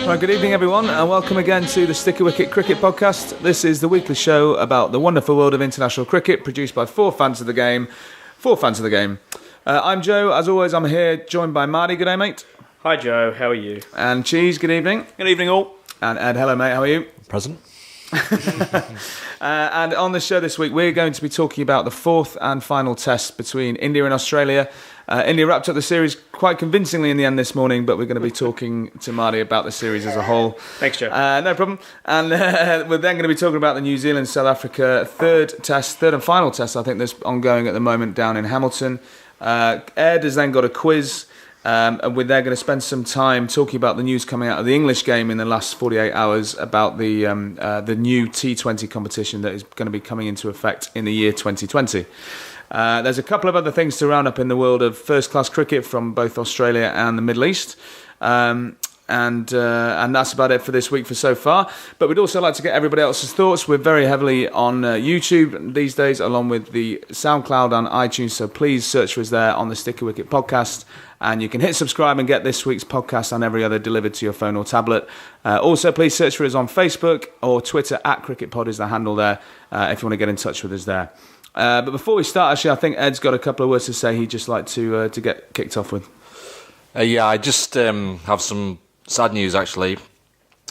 Right, good evening everyone and welcome again to the Sticky Wicket Cricket Podcast. This is the weekly show about the wonderful world of international cricket produced by four fans of the game. I'm Joe, as always I'm here joined by Marty. Good day mate. Hi Joe, how are you? And Cheese, good evening. Good evening all. And Ed, hello mate, how are you? Present. And on the show this week we're going to be talking about the fourth and final test between India and Australia. India wrapped up the series quite convincingly in the end this morning, but we're going to be talking to Marty about the series as a whole. Thanks, Joe. No problem. And we're then going to be talking about the New Zealand-South Africa third and final test, I think, that's ongoing at the moment down in Hamilton. Ed has then got a quiz, and we're there going to spend some time talking about the news coming out of the English game in the last 48 hours about the new T20 competition that is going to be coming into effect in the year 2020. There's a couple of other things to round up in the world of first-class cricket from both Australia and the Middle East. And that's about it for this week for so far. But we'd also like to get everybody else's thoughts. We're very heavily on YouTube these days, along with the SoundCloud and iTunes. So please search for us there on the Sticky Wicket Podcast. And you can hit subscribe and get this week's podcast and every other delivered to your phone or tablet. Also, please search for us on Facebook or Twitter. @CricketPod is the handle there if you want to get in touch with us there. But before we start, actually, I think Ed's got a couple of words to say he'd just like to get kicked off with. I just have some sad news, actually,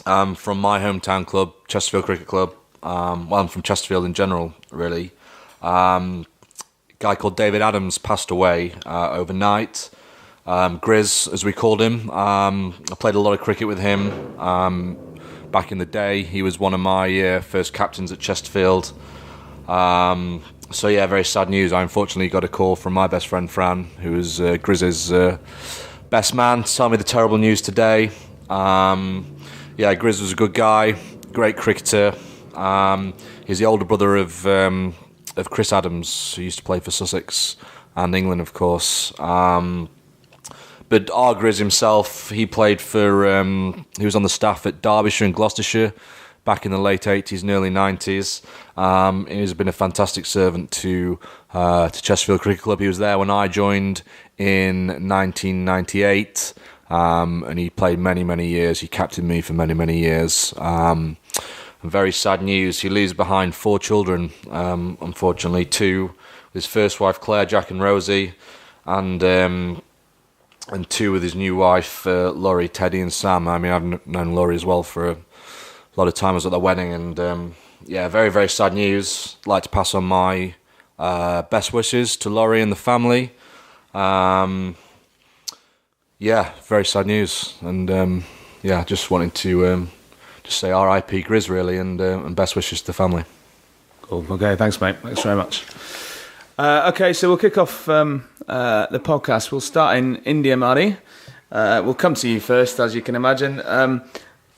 from my hometown club, Chesterfield Cricket Club. I'm from Chesterfield in general, really. A guy called David Adams passed away overnight. Grizz, as we called him. I played a lot of cricket with him back in the day. He was one of my first captains at Chesterfield. So yeah, very sad news. I unfortunately got a call from my best friend Fran, who is Grizz's best man, to tell me the terrible news today. Grizz was a good guy, great cricketer. He's the older brother of Chris Adams, who used to play for Sussex and England, of course. But our Grizz himself, he played for. He was on the staff at Derbyshire and Gloucestershire back in the late 80s and early 90s. He's been a fantastic servant to Chesterfield Cricket Club. He was there when I joined in 1998, and he played many, many years. He captained me for many, many years. Very sad news. He leaves behind 4 children, unfortunately, 2 with his first wife Claire, Jack and Rosie, and 2 with his new wife Laurie, Teddy and Sam. I mean, I've known Laurie as well for a lot of time. I was at their wedding, and very, very sad news. I'd like to pass on my best wishes to Laurie and the family. Very sad news, and just wanting to just say R.I.P. Grizz, really, and best wishes to the family. Cool. Okay, thanks, mate. Thanks very much. Okay, so we'll kick off the podcast. We'll start in India, Marty. We'll come to you first, as you can imagine.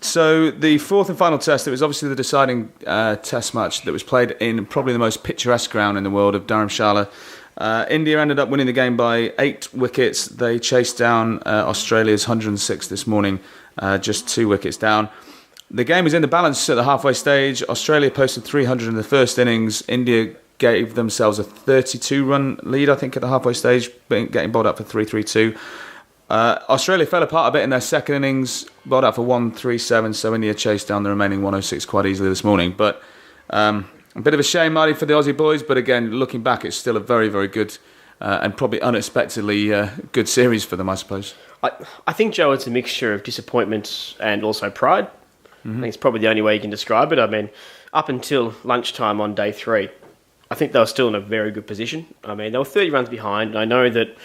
So the fourth and final test, it was obviously the deciding test match that was played in probably the most picturesque ground in the world of Dharamshala. India ended up winning the game by 8 wickets. They chased down Australia's 106 this morning, just 2 wickets down. The game was in the balance at the halfway stage. Australia posted 300 in the first innings. India gave themselves a 32-run lead, I think, at the halfway stage, getting bowled up for 3-3-2. Australia fell apart a bit in their second innings, bowled out for 137, so India chased down the remaining 106 quite easily this morning. But a bit of a shame, Marty, for the Aussie boys, but again, looking back, it's still a very, very good and probably unexpectedly good series for them, I suppose. I think, Joe, it's a mixture of disappointment and also pride. Mm-hmm. I think it's probably the only way you can describe it. I mean, up until lunchtime on day 3, I think they were still in a very good position. I mean, they were 30 runs behind, and I know that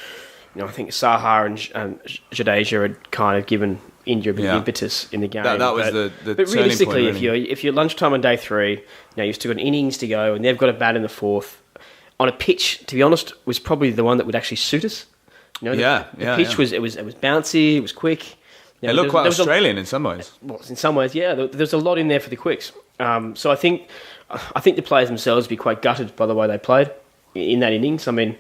I think Saha and Jadeja had kind of given India a bit of impetus in the game. That was the but realistically, point, really. if you're lunchtime on day 3, you've still got innings to go, and they've got a bat in the 4th. On a pitch, to be honest, was probably the one that would actually suit us. The pitch was bouncy, it was quick. It looked quite Australian in some ways. Well, in some ways, yeah. There's a lot in there for the quicks. So I think the players themselves would be quite gutted by the way they played in that innings. I mean,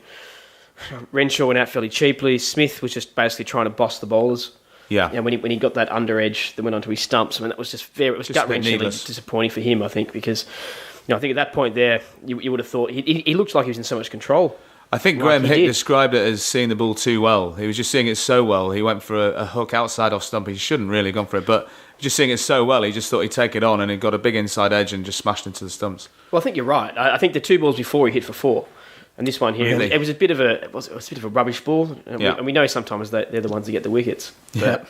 Renshaw went out fairly cheaply. Smith was just basically trying to boss the bowlers. Yeah. And when he got that under edge that went onto his stumps, I mean, that was just gut-wrenchingly disappointing for him, I think, because I think at that point there, you would have thought he looked like he was in so much control. I think Graham Hick described it as seeing the ball too well. He was just seeing it so well. He went for a hook outside off stump. He shouldn't really have gone for it, but just seeing it so well, he just thought he'd take it on, and he got a big inside edge and just smashed into the stumps. Well, I think you're right. I think the 2 balls before he hit for 4, and this one here, Really? it was a bit of a rubbish ball. And we know sometimes they're the ones that get the wickets. But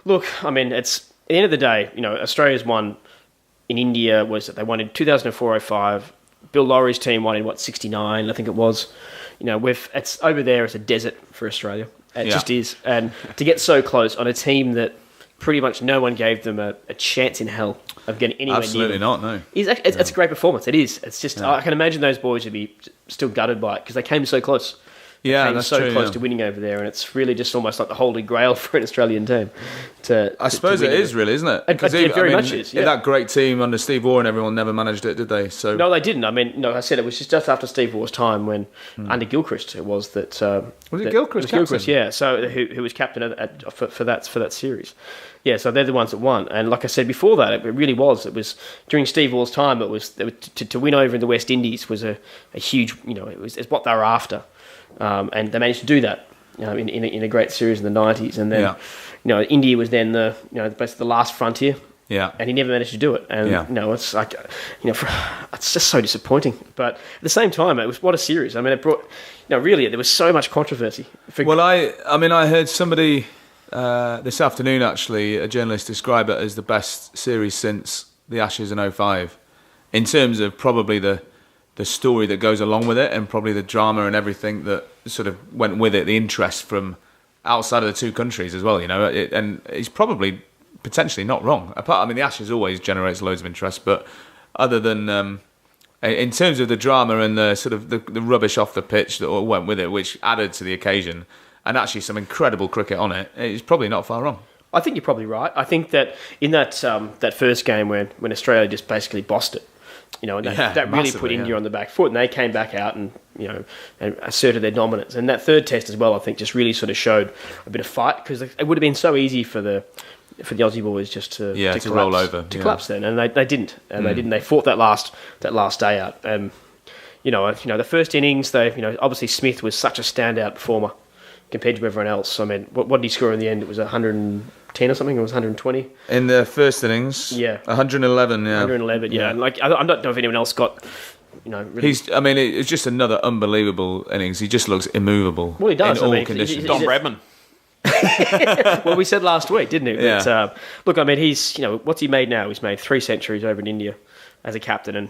look, I mean, it's at the end of the day, Australia's won in India. They won in 2004-05. Bill Laurie's team won in 69, I think it was. It's over there. It's a desert for Australia. It just is, and to get so close on a team that pretty much no one gave them a chance in hell of getting anywhere Absolutely near them. not, no. It's a great performance. It is. It's just I can imagine those boys would be still gutted by it because they came so close. Yeah, came that's so true, close to winning over there, and it's really just almost like the holy grail for an Australian team. I suppose it is really, isn't it? It very much is. Yeah. That great team under Steve Waugh and everyone never managed it, did they? So no, they didn't. I mean, I said it was just after Steve Waugh's time when under Gilchrist it was that. Was it Gilchrist? Gilchrist, yeah. So who was captain for that series? Yeah, so they're the ones that won. And like I said before that, it really was. It was during Steve Waugh's time. It was to win over in the West Indies was a huge. It's what they were after. And they managed to do that, in a great series in the 90s, and then, India was then basically the last frontier. Yeah, and he never managed to do it, and it's like, it's just so disappointing. But at the same time, it was what a series. I mean, it brought, really, there was so much controversy. Well, I heard somebody this afternoon, actually, a journalist describe it as the best series since the Ashes in 05, in terms of probably the story that goes along with it, and probably the drama and everything that sort of went with it, the interest from outside of the two countries as well, and he's probably potentially not wrong. The Ashes always generates loads of interest, but other than in terms of the drama and the sort of the rubbish off the pitch that all went with it, which added to the occasion, and actually some incredible cricket on it, he's probably not far wrong. I think you're probably right. I think that in that first game when Australia just basically bossed it, and that really put India on the back foot, and they came back out and and asserted their dominance. And that third test as well, I think, just really sort of showed a bit of fight, because it would have been so easy for the Aussie boys just to collapse, roll over, collapse then, and they didn't, and they didn't. They fought that last day out. The first innings, obviously Smith was such a standout performer compared to everyone else. I mean, what did he score in the end? It was 110 or something. It was 120 in the first innings. Yeah, 111. Yeah, 111. Yeah, and I don't know if anyone else got. Really. It's just another unbelievable innings. He just looks immovable. Well, he does. In all conditions. Don Bradman. Well, we said last week, didn't we? Yeah. But, look, he's what's he made now? He's made 3 centuries over in India as a captain, and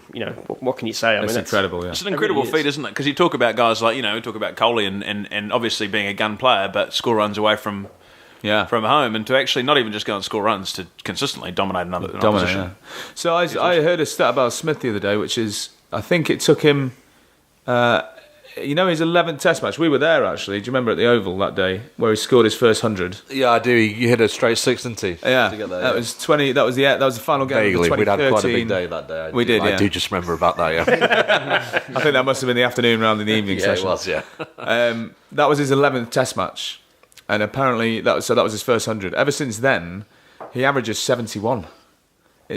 what can you say? That's incredible. Yeah, it's an incredible feat, isn't it? Because you talk about guys like we talk about Kohli and obviously being a gun player, but score runs away from home, and to actually not even just go and score runs, to consistently dominate another opposition. Yeah. So I heard a stat about Smith the other day, which is I think it took him. His 11th Test match. We were there actually. Do you remember at the Oval that day where he scored his first 100? Yeah, I do. He hit a straight 6, didn't he? Yeah, to get there, that was 20. That was the final game. Vaguely, of the we'd had 2013. quite a big day that day. I do just remember about that. Yeah, I think that must have been the afternoon round in the evening session. It was. Yeah, that was his 11th Test match, and apparently that was his first 100. Ever since then, he averages 71.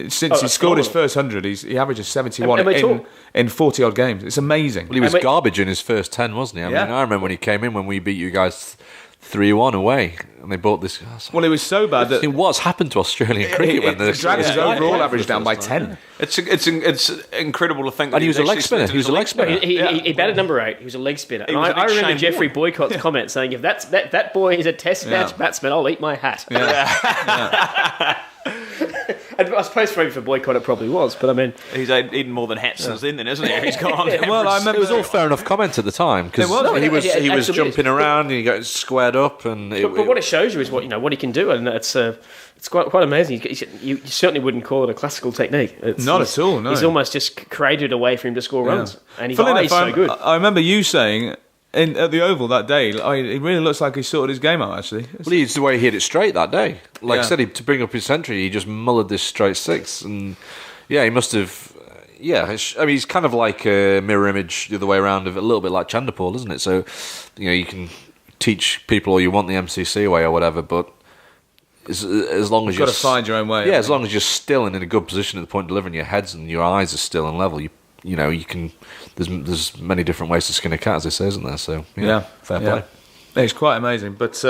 Since he scored his first 100, he averages 71 in 40 odd games. It's amazing. Well, he was garbage in his first 10, wasn't he? I remember when he came in when we beat you guys 3-1 away, and they bought this. Well, it was so bad that what's happened to Australian cricket when they dragged his overall average down by 10. It's incredible to think. And he was a leg spinner. He was a leg spinner. He batted number 8. He was a leg spinner. And I remember Jeffrey Boycott's comment saying, "If that boy is a Test match batsman, I'll eat my hat." Yeah. I suppose for Boycott it probably was, but he's eaten more than hats since then, isn't he? He's gone. Well, I remember it was all fair enough comment at the time because he was jumping around and he got squared up, and but what it shows you is what he can do, and it's quite amazing. You certainly wouldn't call it a classical technique. Not at all. No, he's almost just created a way for him to score runs, and his eye is so good. I remember you saying. At the Oval that day, it really looks like he sorted his game out, actually. Well, it's the way he hit it straight that day. Like I said, to bring up his century, he just mullered this straight 6. And, he must have... he's kind of like a mirror image the other way around, of a little bit like Chanderpaul, isn't it? So, you can teach people all you want the MCC way or whatever, but as long as you've got to find your own way. Yeah, as long as you're still and in a good position at the point of delivering, your heads and your eyes are still on level, you you can. There's many different ways to skin a cat, as they say, isn't there? So fair play. It's quite amazing, but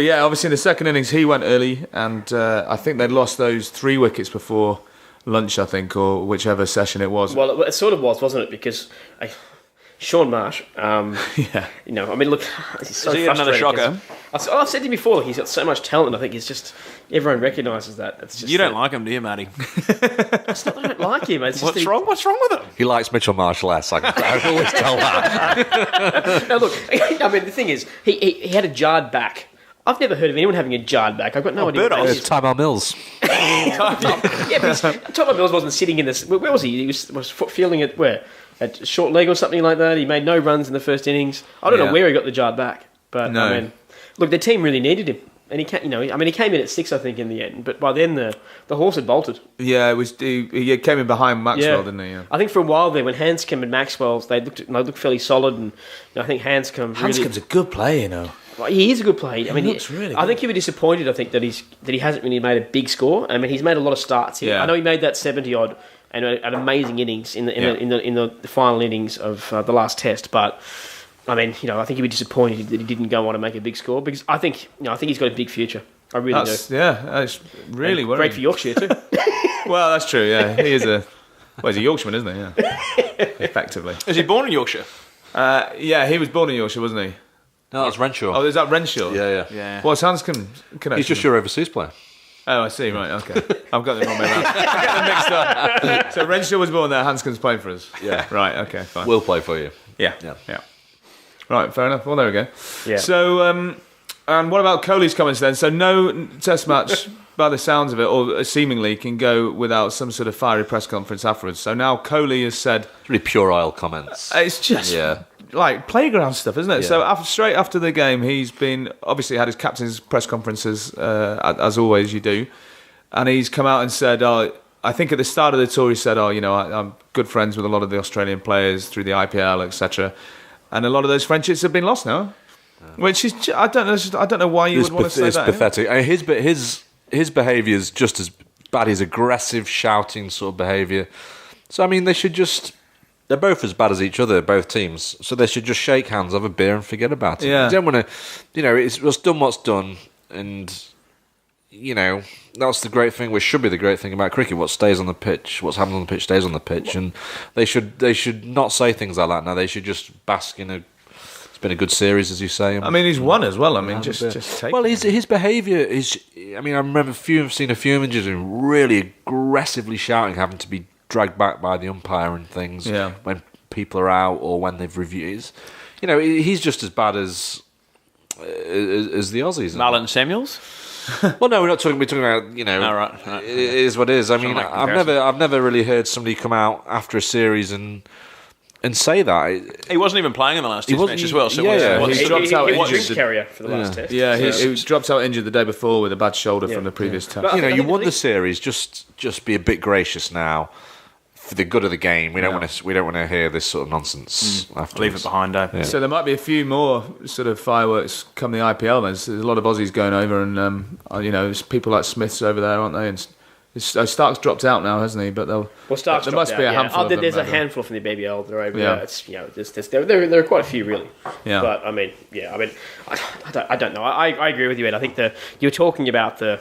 yeah, obviously in the second innings he went early, and I think they'd lost those 3 wickets before lunch, I think, or whichever session it was. Well, it sort of was, wasn't it? Because Sean Marsh, look, he's so he another shocker? I've said to him before, he's got so much talent. I think he's just everyone recognises that. It's just you don't like him, do you, Matty? It's not that I don't like him. It's What's wrong? What's wrong with him? He likes Mitchell Marsh less. I can always tell that. No, look, I mean the thing is, he had a jarred back. I've never heard of anyone having a jarred back. I've got no idea. Tymar Mills. Yeah, but Tymar Mills wasn't sitting in this. Where was he? He was fielding it where? At short leg or something like that. He made no runs in the first innings. I don't know where he got the jarred back, but No. I mean, look, the team really needed him, and he came in at 6, I think, in the end. But by then, the horse had bolted. Yeah, it was. He came in behind Maxwell, didn't he? Yeah. I think for a while there, when Hanscom and Maxwell, they looked fairly solid, and I think Hanscom's a good player, you know. Well, he is a good player. I mean, looks really I good. think he'll be disappointed. I think that he hasn't really made a big score. I mean, he's made a lot of starts here. Yeah. I know he made that 70 odd and an amazing innings in the final innings of the last Test. But I mean, I think he'll be disappointed that he didn't go on to make a big score because I think he's got a big future. I really do. Yeah, that's really And worrying. great for Yorkshire too. Well, that's true. Yeah, he is he's a Yorkshireman, isn't he? Yeah, effectively. Is he born in Yorkshire? Yeah, he was born in Yorkshire, wasn't he? No, that's Renshaw. Oh, is that Renshaw? Yeah. What's Hanscom connection? He's just your overseas player. Oh, I see. Right, okay. I've got the wrong way around. I get them mixed up. So Renshaw was born there. Hanscom's playing for us. Yeah. Right. Okay. Fine. We'll play for you. Yeah. Right. Fair enough. Well, there we go. Yeah. So, and what about Kohli's comments then? So, no Test match, by the sounds of it, or seemingly, can go without some sort of fiery press conference afterwards. So now Kohli has said, It's really pure oil comments. it's just like playground stuff, isn't it? Yeah. So straight after the game, he's been obviously had his captain's press conferences, as always you do, and he's come out and said, I think at the start of the tour he said, I'm good friends with a lot of the Australian players through the IPL, etc. And a lot of those friendships have been lost now, which is I don't know why you would want to say it's that. pathetic. I mean, his behaviour is just as bad. His aggressive, shouting sort of behaviour. So I mean, they're both as bad as each other, both teams. So they should just shake hands, have a beer, and forget about it. Yeah. You don't want to, it's done what's done, and that's the great thing. Which should be the great thing about cricket. What stays on the pitch, what's happened on the pitch stays on the pitch, and they should not say things like that now. They should just bask in It's been a good series, as you say. I mean, he's won as well. I mean, just take. Well, his behaviour is. I mean, I remember seen a few images of him really aggressively shouting, having to be dragged back by the umpire and things when people are out or when they've reviewed. He's just as bad as the Aussies. Marlon Samuels? Well, no, we're talking about. Right. It is what it is. I mean, make a comparison. I've never really heard somebody come out after a series and say that. He wasn't even playing in the last Test match as well. So He dropped out He was injured. drink carrier for the last Test. Yeah, he dropped out injured the day before with a bad shoulder from the previous test. But I You think- won the series. Just be a bit gracious now, for the good of the game. We don't want to hear this sort of nonsense. Afterwards. leave it behind, eh? Yeah. So there might be a few more sort of fireworks come the IPL. There's a lot of Aussies going over, and there's people like Smith's over there, aren't they? And Stark's dropped out now, hasn't he? But Stark's there must dropped be a out, handful of them. There's a maybe. handful from the BBL. They're over Yeah. there. There are quite a few, really. Yeah. But I don't know. I agree with you, Ed. I think you're talking about the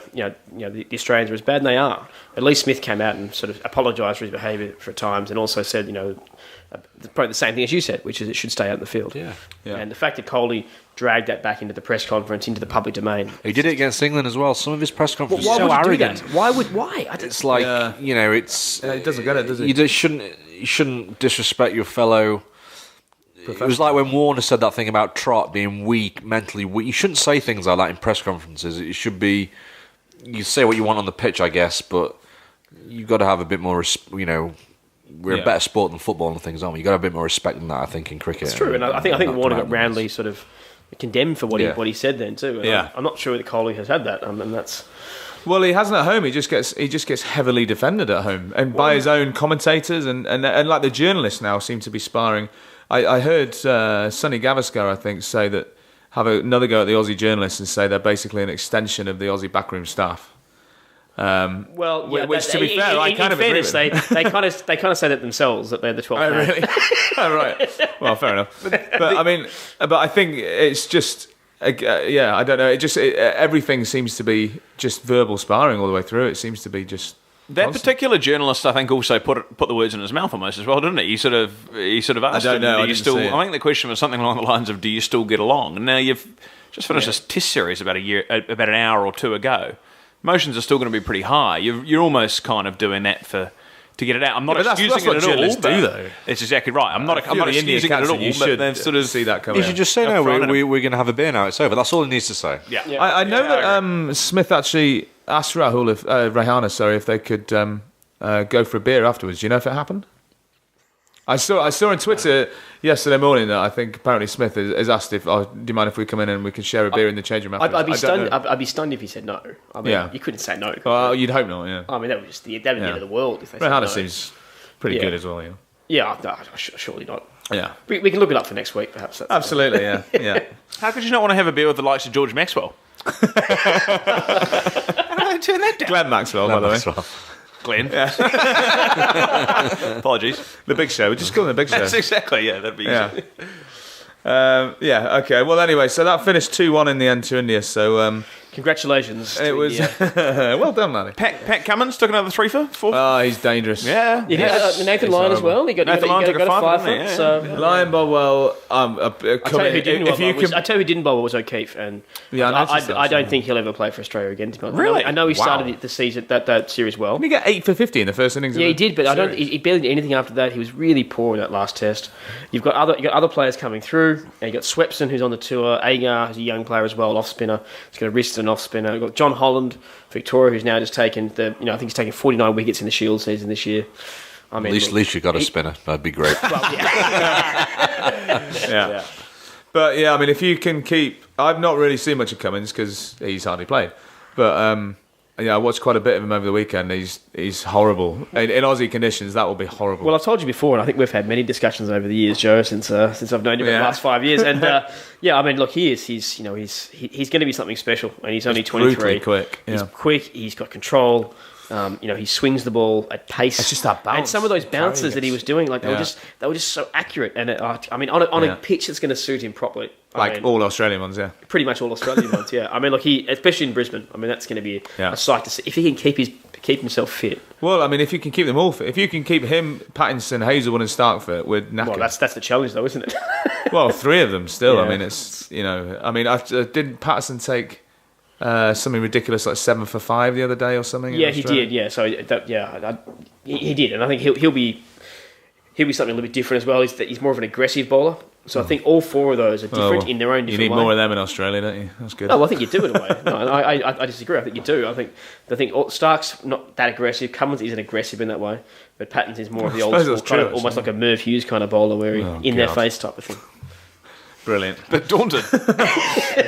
Australians are as bad, and they are. At least Smith came out and sort of apologised for his behaviour for times, and also said, probably the same thing as you said, which is it should stay out in the field. Yeah. And the fact that Kohli dragged that back into the press conference, into the public domain. He did it against England as well. Some of his press conferences Why are so would you do arrogant. that? Why? It's like it's. He doesn't get it, does he? You shouldn't disrespect your fellow. It was like when Warner said that thing about Trott being weak, mentally weak. You shouldn't say things like that in press conferences. It should be you say what you want on the pitch, I guess, but you've got to have a bit more. We're a better sport than football and things, aren't we? You've got to have a bit more respect than that, I think, in cricket. It's true, and I think Warner got roundly sort of condemned for what he said then too. And I'm not sure that Kohli has had that, and that's. Well, he hasn't at home. He just gets heavily defended at home, and by his own commentators, and like the journalists now seem to be sparring. I heard Sonny Gavaskar, I think, say that have another go at the Aussie journalists and say they're basically an extension of the Aussie backroom staff. Well, yeah, which to be fair, I kind of agree with. they kind of say that themselves, that they're the 12th. Oh, really? Oh, right. Well, fair enough. But I mean, I think it's just, I don't know. Everything seems to be just verbal sparring all the way through. It seems to be just. That particular journalist, I think, also put the words in his mouth almost as well, didn't he? He sort of asked I don't know. him, I think the question was something along the lines of, "Do you still get along?" And now you've just finished this Test series about an hour or two ago. Emotions are still going to be pretty high. You're almost kind of doing that to get it out. I'm not excusing that's what it at all. journalists do, though. It's exactly right. I'm not excusing it at all. But then sort of see that coming. You should just say, no, we're going to have a beer now. It's over. That's all he needs to say. Yeah. I know that Smith actually asked Rahana, if they could go for a beer afterwards. Do you know if it happened? I saw on Twitter yesterday morning that I think apparently Smith has asked if, do you mind if we come in and we can share a beer in the changing room afterwards? I'd be stunned if he said no. I mean, you couldn't say no. Well, you'd hope not, yeah. I mean, that would be the end of the world if they said Rahana no. seems pretty good as well, yeah. Yeah, surely not. Yeah. We can look it up for next week, perhaps. Absolutely, yeah. How could you not want to have a beer with the likes of George Maxwell? How do I turn that down? Glenn Maxwell, by the way. Glenn. Yeah. Apologies. The Big Show. We just call him the Big Show. That's exactly, that'd be easy. Okay. Well, anyway, so that finished 2-1 in the end to India. So congratulations. It was well done, Manny. Pat Cummins took another 3-4. Oh, he's dangerous. Yeah. Nathan Lyon as well. He got a 5-foot. So Lyon bowled well. I tell you who didn't bowl was O'Keefe, and I don't think he'll ever play for Australia again. To be honest. Really? I know he started the season that series well. Didn't he get 8 for 50 in the first innings? Yeah, he did, but he barely did anything after that. He was really poor in that last test. You've got other players coming through. And you've got Swepson, who's on the tour. Agar, who's a young player as well, off spinner. He's got a wrist and off spinner. You've got John Holland, Victoria, who's now just taken I think he's taken 49 wickets in the Shield season this year. I mean, at least you got a spinner. That'd be great. Well, yeah. But yeah, I mean, if you can keep, I've not really seen much of Cummins because he's hardly played. But I watched quite a bit of him over the weekend. He's horrible in Aussie conditions. That will be horrible. Well, I've told you before, and I think we've had many discussions over the years, Joe, since I've known you for the last 5 years. And I mean, look, he's going to be something special, and he's only 23. Brutally quick. Yeah. He's quick. He's got control. He swings the ball at pace. It's just that bounce. And some of those bounces that he was doing, they were just so accurate. And on a pitch that's going to suit him properly. All Australian ones, yeah. Pretty much all Australian ones, yeah. I mean, look, especially in Brisbane. I mean, that's going to be a sight to see if he can keep himself fit. Well, I mean, if you can keep them all fit, if you can keep him, Pattinson, Hazelwood, and Stark fit, we're knackered. Well, that's the challenge, though, isn't it? Well, 3 of them still. Yeah. I mean, it's didn't Patterson take something ridiculous like 7 for 5 the other day or something? Yeah, he did. Yeah, so he did, and I think he'll be something a little bit different as well. He's more of an aggressive bowler. So I think all 4 of those are different in their own different way. You need more of them in Australia, don't you? That's good. Oh, well, I think you do in a way. No, I disagree. I think you do. I think Stark's not that aggressive. Cummins isn't aggressive in that way. But Pattons is more of the old school, kind of, almost like a Merv Hughes kind of bowler where he their face type of thing. Brilliant. But daunted.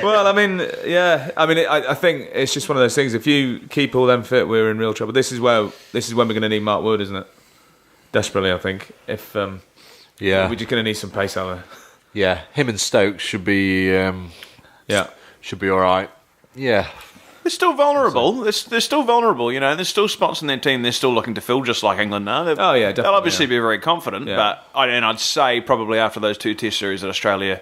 Well, I mean, yeah. I mean, I think it's just one of those things. If you keep all them fit, we're in real trouble. This is when we're going to need Mark Wood, isn't it? Desperately, I think. If we're just going to need some pace out there. Yeah, him and Stokes should be should be all right. Yeah. They're still vulnerable. They're still vulnerable, you know. There's still spots in their team they're still looking to fill, just like England now. Definitely. They'll obviously be very confident, but I'd say probably after those 2 Test series that Australia,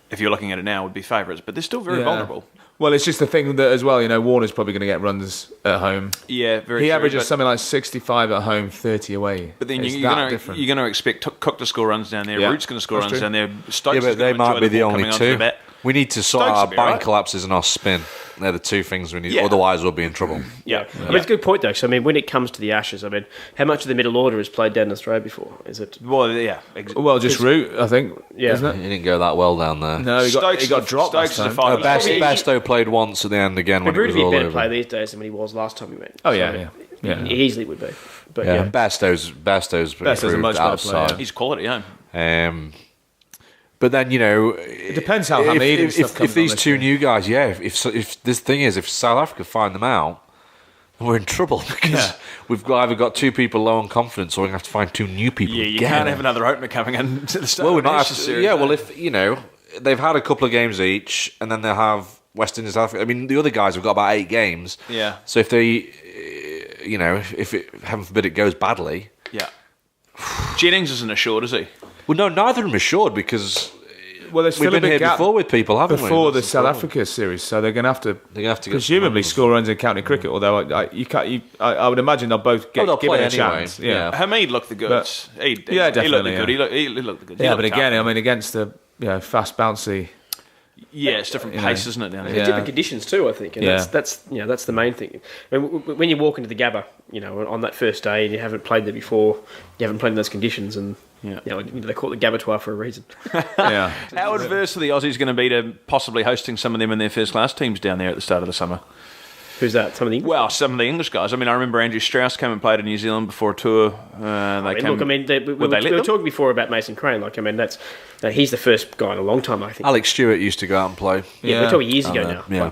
if you're looking at it now, would be favourites. But they're still very vulnerable. Well, it's just the thing that as well, you know, Warner's probably going to get runs at home. Yeah, very He true, averages something like 65 at home, 30 away. But then you're going to expect Cook to score runs down there. Yeah. Root's going to score runs down there. Stokes Yeah, but they might be the only 2. The we need to sort Stokes our will be bind right. collapses and our spin. They're the 2 things we need. Yeah. Otherwise, we'll be in trouble. Yeah. I mean, it's a good point, though. So, I mean, when it comes to the Ashes, I mean, how much of the middle order has played down in Australia before? Is it? Well, yeah. Well, just Root, I think. Yeah. Isn't it? He didn't go that well down there. No, he got dropped Stokes last is time. a Basto played once at the end again when it Root was would be a all better over. player these days than when he was last time we went. Oh, So, yeah. He easily would be. But Yeah, Basto's Basto's a improved much better outside. player. He's quality, But then, you know, It depends how Hamid and stuff comes if these on this 2 year. new guys, if this thing is, if South Africa find them out, then we're in trouble because we've either got 2 people low on confidence or we're going to have to find 2 new people. Yeah, you again. can't have another opener coming in to the start. Well, we of the might have Ashes to, series. yeah. Well, if you know they've had a couple of games each, and then they'll have West Indies, South Africa. I mean, the other guys have got about 8 games. Yeah. So if they, if it, heaven forbid, it goes badly. Yeah. Jennings isn't assured, is he? Well, no, neither of them assured because there's we've still a been big here gap before with people, haven't we? before the That's South problem. Africa series, so they're going to have to get presumably some score runs in county cricket. Although I would imagine they'll both get they'll given play a anyway. chance. Yeah. Hamid looked the goods. He definitely. looked the good. He looked the good. Yeah, but again, I mean, against the fast, bouncy. Yeah, it's different pace, isn't it, down here? Yeah. Different conditions too, I think, and that's the main thing. I mean, when you walk into the Gabba, on that first day, and you haven't played there before, you haven't played in those conditions, and they call it the Gabatoir for a reason. Yeah. How adverse are the Aussies going to be to possibly hosting some of them in their first class teams down there at the start of the summer? Who's that? Some of the English? Well, some of the English guys. I mean, I remember Andrew Strauss came and played in New Zealand before a tour. We were talking before about Mason Crane. He's the first guy in a long time, I think. Alex Stewart used to go out and play. Yeah, we're talking years ago now. Yeah.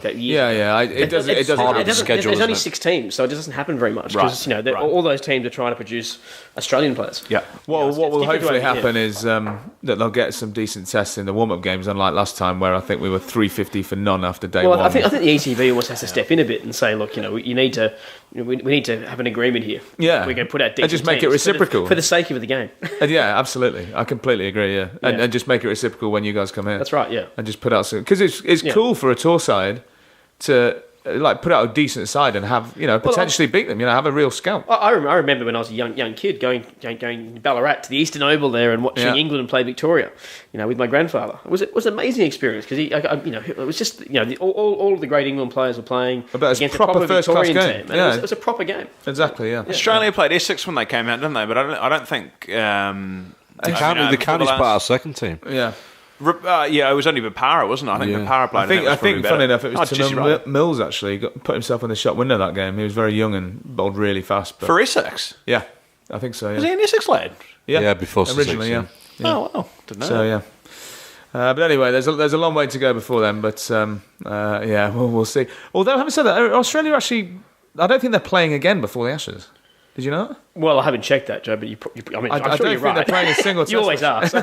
It doesn't. hard with the There's schedule, only isn't it? 6 teams, so it doesn't happen very much. Because all those teams are trying to produce Australian players. Yeah. Well, it's what will different hopefully to what- happen is that they'll get some decent tests in the warm-up games, unlike last time where I think we were 350 for none after day Well, one. I think the ETV almost has to step in a bit and say, look, we need to have an agreement here. Yeah. We're going to put out And just make it teams reciprocal. for the sake of the game. Yeah, absolutely. I completely agree. Yeah, and just make it reciprocal when you guys come in. That's right. Yeah. And just put out some, because it's cool for a tour side to put out a decent side and have potentially beat them. Have a real scalp. I remember when I was a young kid going to Ballarat to the Eastern Oval there and watching England play Victoria, with my grandfather. It was an amazing experience because it was just all of the great England players were playing against a proper first-class Victorian game. team. And it was a proper game. Exactly. Yeah. Australia played Essex when they came out, didn't they? But I don't think The county's part of our second team. Yeah. It was only Bapara, wasn't it? I think Bapara played. I think funny enough, it was Jesse Tamil Wright. Mills actually put himself in the shot window that game. He was very young and bowled really fast. But For Essex? yeah, I think so. Yeah. Was he an Essex lad? Yeah, before originally. Sussex, Yeah. Oh, well, didn't know. So yeah. But anyway, there's a long way to go before then. But we'll see. Although having said that, Australia actually, I don't think they're playing again before the Ashes. Did you know that? Well, I haven't checked that, Joe, but I'm I sure don't you're think right. they're playing a single You always test. are.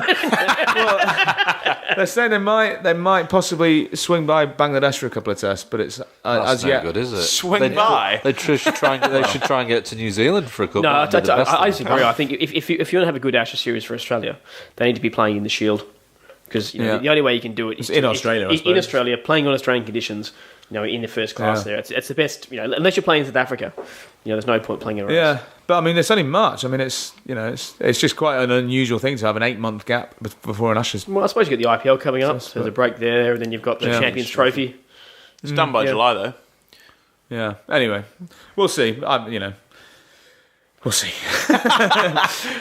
They're saying they might possibly swing by Bangladesh for a couple of tests, but it's That's as no yet good, is it? Swing by? They should try and get to New Zealand for a couple. No, I That'd be the best I thing. disagree. I think if you want to have a good Ashes series for Australia, they need to be playing in the Shield because the only way you can do it is in Australia, I in suppose. Australia, playing on Australian conditions. In the first class there, it's the best. Unless you're playing South Africa, there's no point playing around. Yeah, but I mean, it's only March. I mean, it's just quite an unusual thing to have an 8-month gap before an Ashes. Well, I suppose you get the IPL coming up. So there's a break there, and then you've got the Yeah. Champions Trophy. It's done by July, though. Yeah. Anyway, we'll see. We'll see.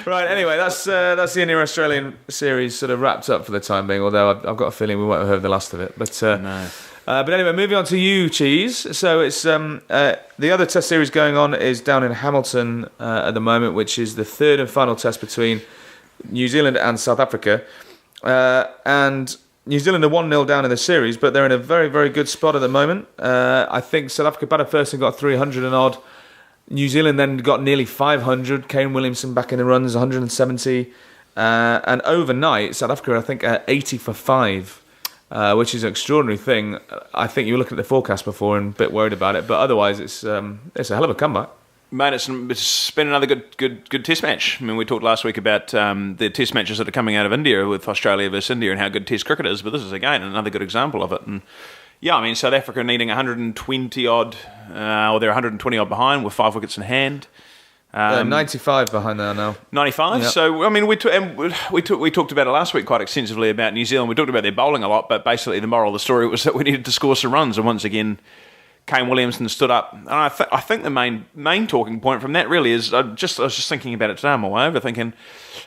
Right. Anyway, that's the India Australian series sort of wrapped up for the time being. Although I've got a feeling we won't have heard the last of it. But No. But anyway, moving on to you, Cheese. So it's the other test series going on is down in Hamilton at the moment, which is the third and final test between New Zealand and South Africa. And New Zealand are 1-0 down in the series, but they're in a very, very good spot at the moment. I think South Africa batted first and got 300 and odd. New Zealand then got nearly 500. Kane Williamson back in the runs, 170. And overnight, South Africa, I think, 80 for 5. Which is an extraordinary thing. I think you were looking at the forecast before and a bit worried about it, but otherwise it's a hell of a comeback. Mate, it's been another good test match. I mean, we talked last week about the test matches that are coming out of India with Australia versus India and how good test cricket is, but this is, again, another good example of it. And yeah, I mean, South Africa needing 120-odd, or they're 120-odd behind with 5 wickets in hand. 95 behind there now. 95. Yep. So I mean, we talked about it last week quite extensively about New Zealand. We talked about their bowling a lot, but basically the moral of the story was that we needed to score some runs. And once again, Kane Williamson stood up. And I think the main talking point from that really is I was just thinking about it today on my way over, thinking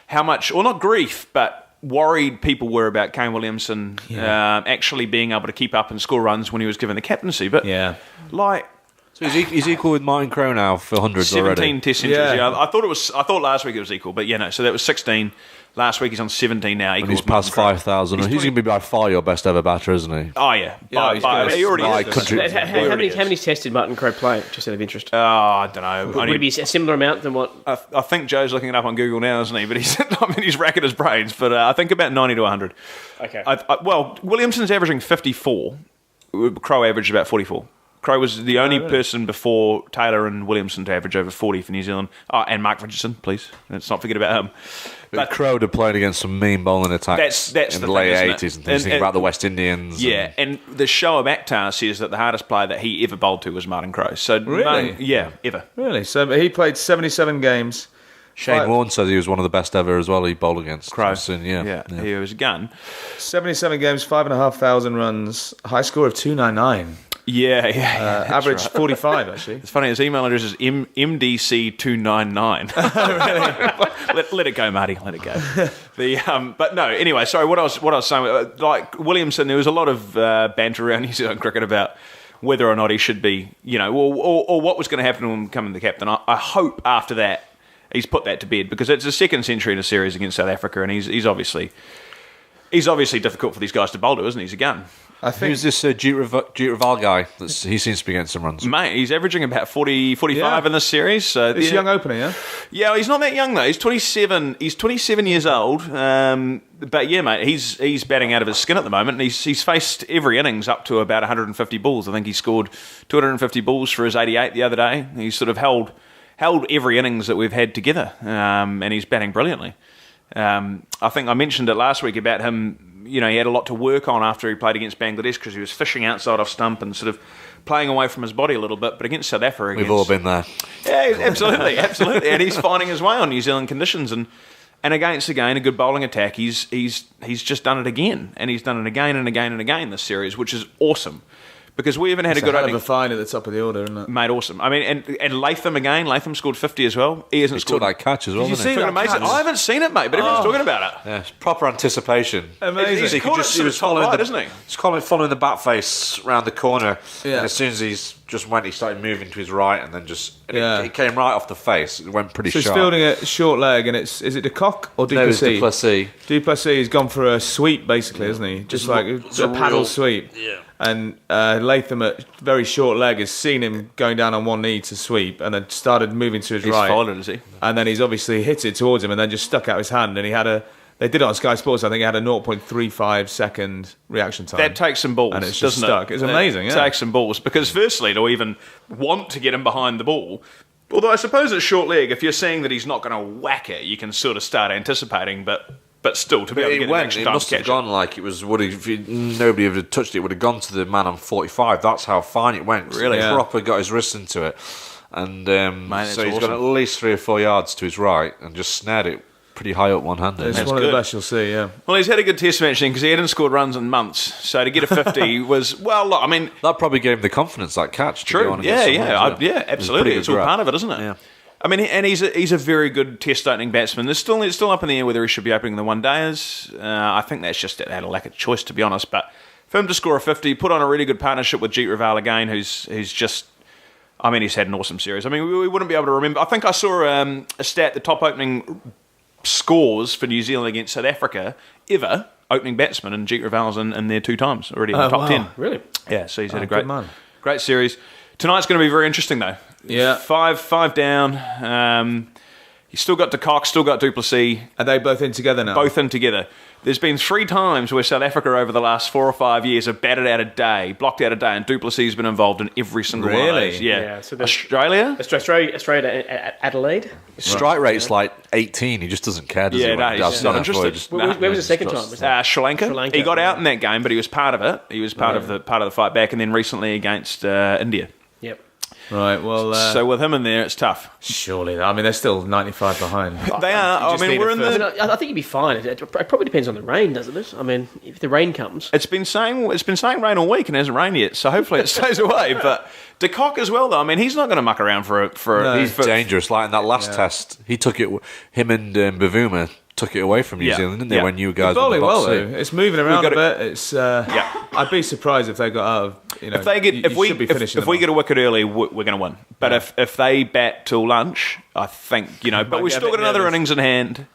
how much, or not grief, but worried people were about Kane Williamson actually being able to keep up and score runs when he was given the captaincy. But So he's equal with Martin Crowe now for hundreds 17 already. test centuries. Yeah. I thought last week it was equal, but so that was 16. Last week he's on 17 now. And he's past 5,000. He's going to be by far your best ever batter, isn't he? Oh yeah, he's he already Like is. country- How many tests did Martin Crowe play, just out of interest? I don't know. Would it be a similar amount than what? I think Joe's looking it up on Google now, isn't he? But he's racking his brains. But I think about 90 to 100. Okay. Williamson's averaging 54. Crowe averaged about 44. Crowe was the only person before Taylor and Williamson to average over 40 for New Zealand. Oh, and Mark Richardson, please. Let's not forget about him. But Crowe had played against some mean bowling attacks that's in the the late thing, 80s and things. Think about the West Indians. Yeah, and the show of Akhtar says that the hardest player that he ever bowled to was Martin Crowe. So Really? Ever. Really? So he played 77 games. Shane Warne says he was one of the best ever as well. He bowled against Crowe. Yeah. He was a gun. 77 games, 5,500 runs, high score of 299. Yeah. Average right. 45, actually. It's funny, his email address is mdc299. let it go, Marty. Let it go. But no, anyway, sorry, what I was saying, like Williamson, there was a lot of banter around New Zealand cricket about whether or not he should be, or what was going to happen to him becoming the captain. I hope after that he's put that to bed, because it's a second century in a series against South Africa, and he's obviously difficult for these guys to bowl to, isn't he? He's a gun. I think Who's this Jeet Raval guy? He seems to be getting some runs. Mate, he's averaging about 40, 45 in this series. So he's a young opener, yeah? Yeah, he's not that young though. He's 27. He's 27 years old. But yeah, mate, he's batting out of his skin at the moment. And he's faced every innings up to about 150 balls. I think he scored 250 balls for his 88 the other day. He's sort of held every innings that we've had together, and he's batting brilliantly. I think I mentioned it last week about him. He had a lot to work on after he played against Bangladesh, because he was fishing outside off stump and sort of playing away from his body a little bit. But against South Africa... We've all been there. Yeah, absolutely. And he's finding his way on New Zealand conditions. And against, again, a good bowling attack, he's just done it again. And he's done it again and again and again this series, which is awesome. Because we haven't had a good opening. It's a find at the top of the order, isn't it? Mate, awesome. I mean, and Latham again. Latham scored 50 as well. He hasn't scored that catch as well. Did you see didn't that amazing. catch? I haven't seen it, mate, but everyone's talking about it. Yeah, it's proper anticipation. Amazing. He was following right, isn't he? He's following the bat face round the corner, Yeah. and as soon as he started moving to his right, and then Yeah. it came right off the face. It went pretty So he's sharp. fielding a short leg, and is it de Kock or No, it was Duplessis? Duplessis. Duplessis has gone for a sweep, basically, hasn't he? Just like a paddle sweep. Yeah. And Latham, at very short leg, has seen him going down on one knee to sweep, and then started moving to his He's right. followed it, has he? And then he's obviously hit it towards him, and then just stuck out his hand. And they did it on Sky Sports. I think he had a 0.35 second reaction time. That takes some balls, and it's just doesn't stuck. it? It's amazing. It Yeah. takes some balls, because firstly, to even want to get him behind the ball, although I suppose it's short leg, if you're seeing that he's not going to whack it, you can sort of start anticipating, but still, to be able to get an extra It time must to have catch gone like it was. Nobody had touched it, would have gone to the man on 45. That's how fine it went. Really? He Yeah. proper got his wrist into it, and that's so he's awesome. gone at least 3 or 4 yards to his right and just snared it pretty high up one-handed. It's That's one of good. the best you'll see, yeah. Well, he's had a good test match then, because he hadn't scored runs in months. So to get a 50 was, well, look, I mean, That probably gave him the confidence, that catch. To go true. on and get some runs, Yeah, It was a absolutely. pretty It's good all grab. part of it, isn't it? Yeah. I mean, and he's a very good test opening batsman. It's still up in the air whether he should be opening the one-dayers. I think that's just out of lack of choice, to be honest. But for him to score a 50, put on a really good partnership with Jeet Raval again, who's just... I mean, he's had an awesome series. I mean, we wouldn't be able to remember... I think I saw a stat, the top opening scores for New Zealand against South Africa ever, opening batsman, and Jeet Raval's in there 2 times already in the top 10. Really? Yeah, so he's had a good man. great series. Tonight's going to be very interesting, though. Yeah. Five down. He's still got de Kock, still got Duplessis, Are they both in together now? both in together. There's been 3 times where South Africa over the last 4 or 5 years have batted out a day, blocked out a day, and Duplessis has been involved in every single one of Really? those. Yeah. Yeah, so there's- Australia? Australia, Adelaide. Strike rate's like 18. He just doesn't care, does he? Yeah, when no, he he's does not that? interested. Just- Where was the second time? Was that? Sri Lanka. Sri Lanka, He got out yeah. in that game, but he was part of it. He was part of the fight back, and then recently against India. Yep. Right, well... So with him in there, it's tough. surely. I mean, they're still 95 behind. They are. I just mean, need we're a in first- the. I think you'd be fine. It probably depends on the rain, doesn't it? I mean, if the rain comes. It's been saying rain all week and it hasn't rained yet, so hopefully it stays away. But de Kock as well, though. I mean, he's not going to muck around for No. He's dangerous. Like in that last test, he took it. Him and Bavuma took it away from New Yeah. Zealand, didn't they? Yeah. When you guys They're were in bowling the well, box though. It's moving around a got bit. It's... Yeah. I'd be surprised if they got out of... If they get, if we get a wicket early, we're going to win. But if they bat till lunch, I think But we've get a still bit got another nervous. innings in hand.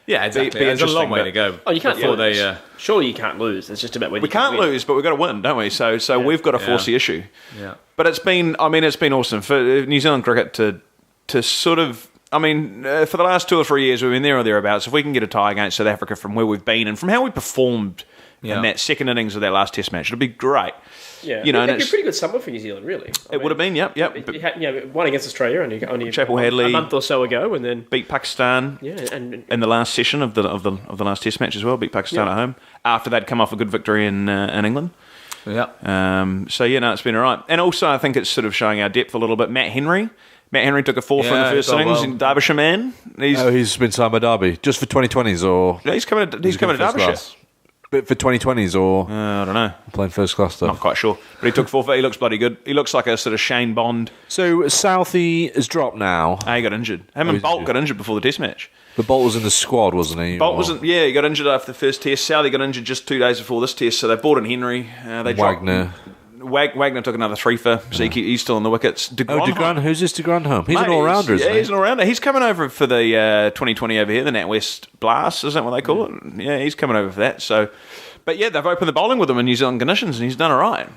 Yeah, exactly. be There's a long interesting, way but- to go. Oh, you can't before lose. they... Surely you can't lose. It's just about whether We you can can't win. lose, but we've got to win, don't we? So we've got to force the issue. Yeah. But it's been awesome for New Zealand cricket to sort of. I mean, for the last 2 or 3 years, we've been there or thereabouts. If we can get a tie against South Africa from where we've been and from how we performed Yeah. and that second innings of that last Test match. It'll be great. Yeah, You know, and it'd be a it's, pretty good summer for New Zealand, really. it would have been, yep. You had, one against Australia only Chapel Hadley a month or so ago, and then beat Pakistan and in the last session of the last Test match as well. Beat Pakistan Yeah. at home after they'd come off a good victory in England. Yeah. It's been all right. And also, I think it's sort of showing our depth a little bit. Matt Henry took a four in the Yeah, first he got innings. well. Derbyshire man. He's been signed by Derby just for 2020s, or He's coming to Derbyshire. class? But for 2020s, or I don't know. playing first class stuff. Not quite sure. But he took 4 for. He looks bloody good. He looks like a sort of Shane Bond. So Southie has dropped now. He got injured. Him and he's Bolt injured. got injured before the Test match. But Bolt was in the squad, wasn't he? Bolt Or wasn't. Yeah, he got injured after the first Test. Southey got injured just 2 days before this Test, so they brought in Henry. They dropped- Wagner. Wagner took another 3 for, so he's still on the wickets. Oh, De Grandhomme. Who's this De Grandhomme? He's an all-rounder, isn't he? He's an all-rounder. He's coming over for the 2020 over here, the NatWest Blast, isn't that what they call it? Yeah, he's coming over for that. So, but yeah, they've opened the bowling with him in New Zealand conditions, and he's done all right.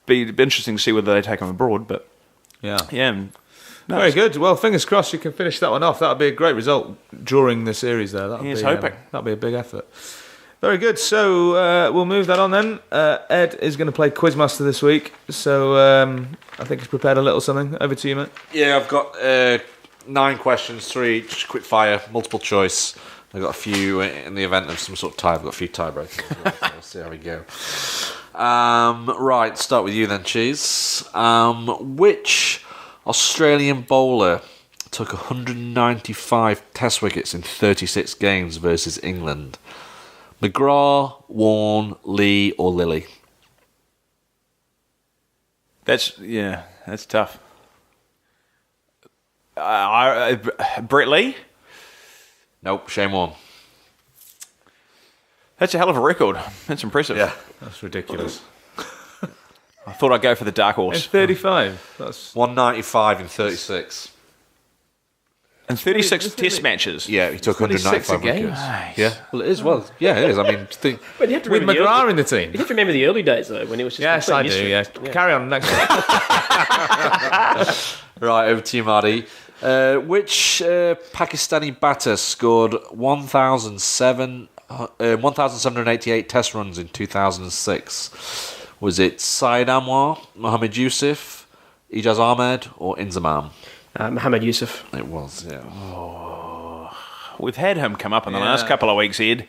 Be interesting to see whether they take him abroad, but Yeah. No, Very good. Well, fingers crossed you can finish that one off. That would be a great result during the series there. Here's hoping. That'd be a big effort. Very good. So we'll move that on then. Ed is going to play Quizmaster this week. So I think he's prepared a little something. Over to you, mate. Yeah, I've got 9 questions, 3 each, quick fire, multiple choice. I've got a few in the event of some sort of tie. I've got a few tiebreakers. So we'll see how we go. Right, start with you then, Cheese. Which Australian bowler took 195 Test wickets in 36 games versus England? McGrath, Warne, Lee, or Lilly? that's tough. Brett Lee. Nope, Shane Warne. That's a hell of a record. That's impressive. Yeah. That's ridiculous. I thought I'd go for the dark And horse. 35. That's 195 in 36. And 36 Isn't Test it- matches. Yeah, he took 36 a 195 game. wickets. Nice. Yeah, well, it is. Well, yeah, it is. I mean, think. But you have to with remember McGrath in the team. You have to remember the early days though, when it was just Yes, complete I do. mystery. Yeah. Carry on. Next one. Right, over to you, Marty. Which Pakistani batter scored 1,788 Test runs in 2006? Was it Syed Anwar, Mohammad Yusuf, Ijaz Ahmed, or Inzamam? Mohammad Yusuf. It was, yeah. We've had him come up in the Yeah. last couple of weeks, Ed.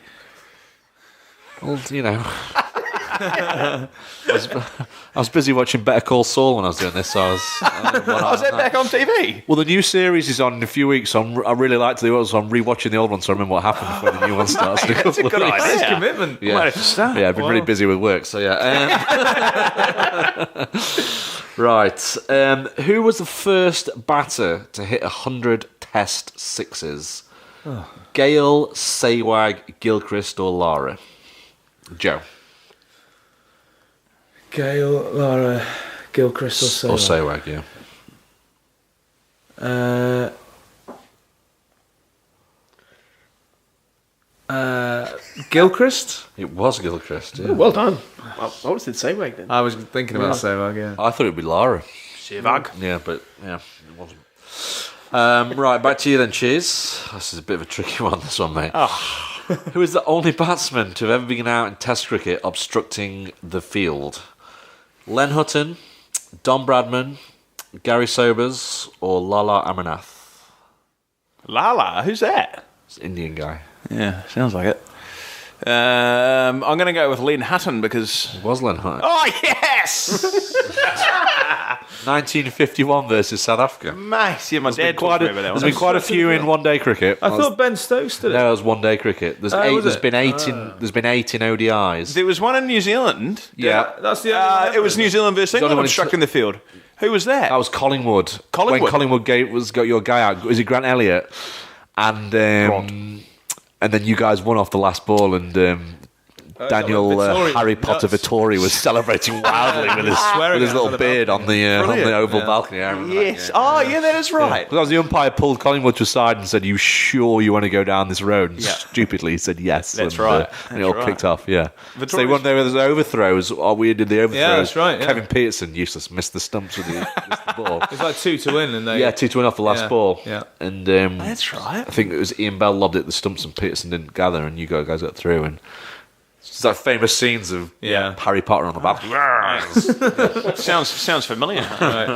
Well, you know. I was busy watching Better Call Saul when I was doing this, so I was. Was that back on TV? Well, the new series is on in a few weeks, so I really like to do it, so I'm rewatching the old one so I remember what happened before the new one starts. in a That's a couple of good weeks. idea. That's commitment. Yeah. Might have to start. Yeah, I've been really busy with work, so yeah. Right. Who was the first batter to hit 100 Test sixes? Gale, Sehwag, Gilchrist, or Lara? Joe. Gale, Lara, Gilchrist, or Or Sehwag. Sehwag, yeah. Gilchrist? It was Gilchrist, yeah. Well done. I would have said Sehwag then. I was thinking about Sehwag, yeah. I thought it would be Lara. Sehwag. Yeah, but yeah, it wasn't. Right, back to you then, Cheers. This is a bit of a tricky one, this one, mate. Who is the only batsman to have ever been out in Test cricket obstructing the field? Len Hutton, Don Bradman, Gary Sobers, or Lala Amarnath? Lala, who's that? It's an Indian guy. Yeah, sounds like it. I'm going to go with Len Hutton because... It was Len Hutton. Oh, yes! 1951 versus South Africa. Mate, yeah, my dad Quite talked to a- me about that there's one. been quite a few in one-day cricket. I thought Ben Stokes did it. No, it was one-day cricket. There's eight. was There's it? been 8 in. There's been 8 in ODIs. There was one in New Zealand. Yeah. That's the only one It was New Zealand versus only England one in obstructing the field. Who was that? That was Collingwood. Collingwood? When Collingwood got your guy out. Was it Grant Elliott? And then you guys won off the last ball, and Daniel Vittori Harry went Potter nuts. Vittori was celebrating wildly with his, Swearing with his out on little the beard on the Brilliant. oval Yeah. balcony. I remember that, Yes. yeah. Oh, yeah, that is right. Because the umpire pulled Collingwood to the side and said, "You sure you want to go down this road?" And Yeah. stupidly he said yes. That's and, right. and it all That's kicked off. Yeah. So Vittori's- when there was overthrows, we did the overthrows. Yeah, that's right, yeah. Kevin Peterson useless missed the stumps with missed the ball. It's like 2 to win, and they. Yeah, 2-1 off the last Yeah, ball. yeah. And That's right. I think it was Ian Bell lobbed it at the stumps and Peterson didn't gather, and you guys got through. And It's like famous scenes of Harry Potter on the back. Sounds familiar.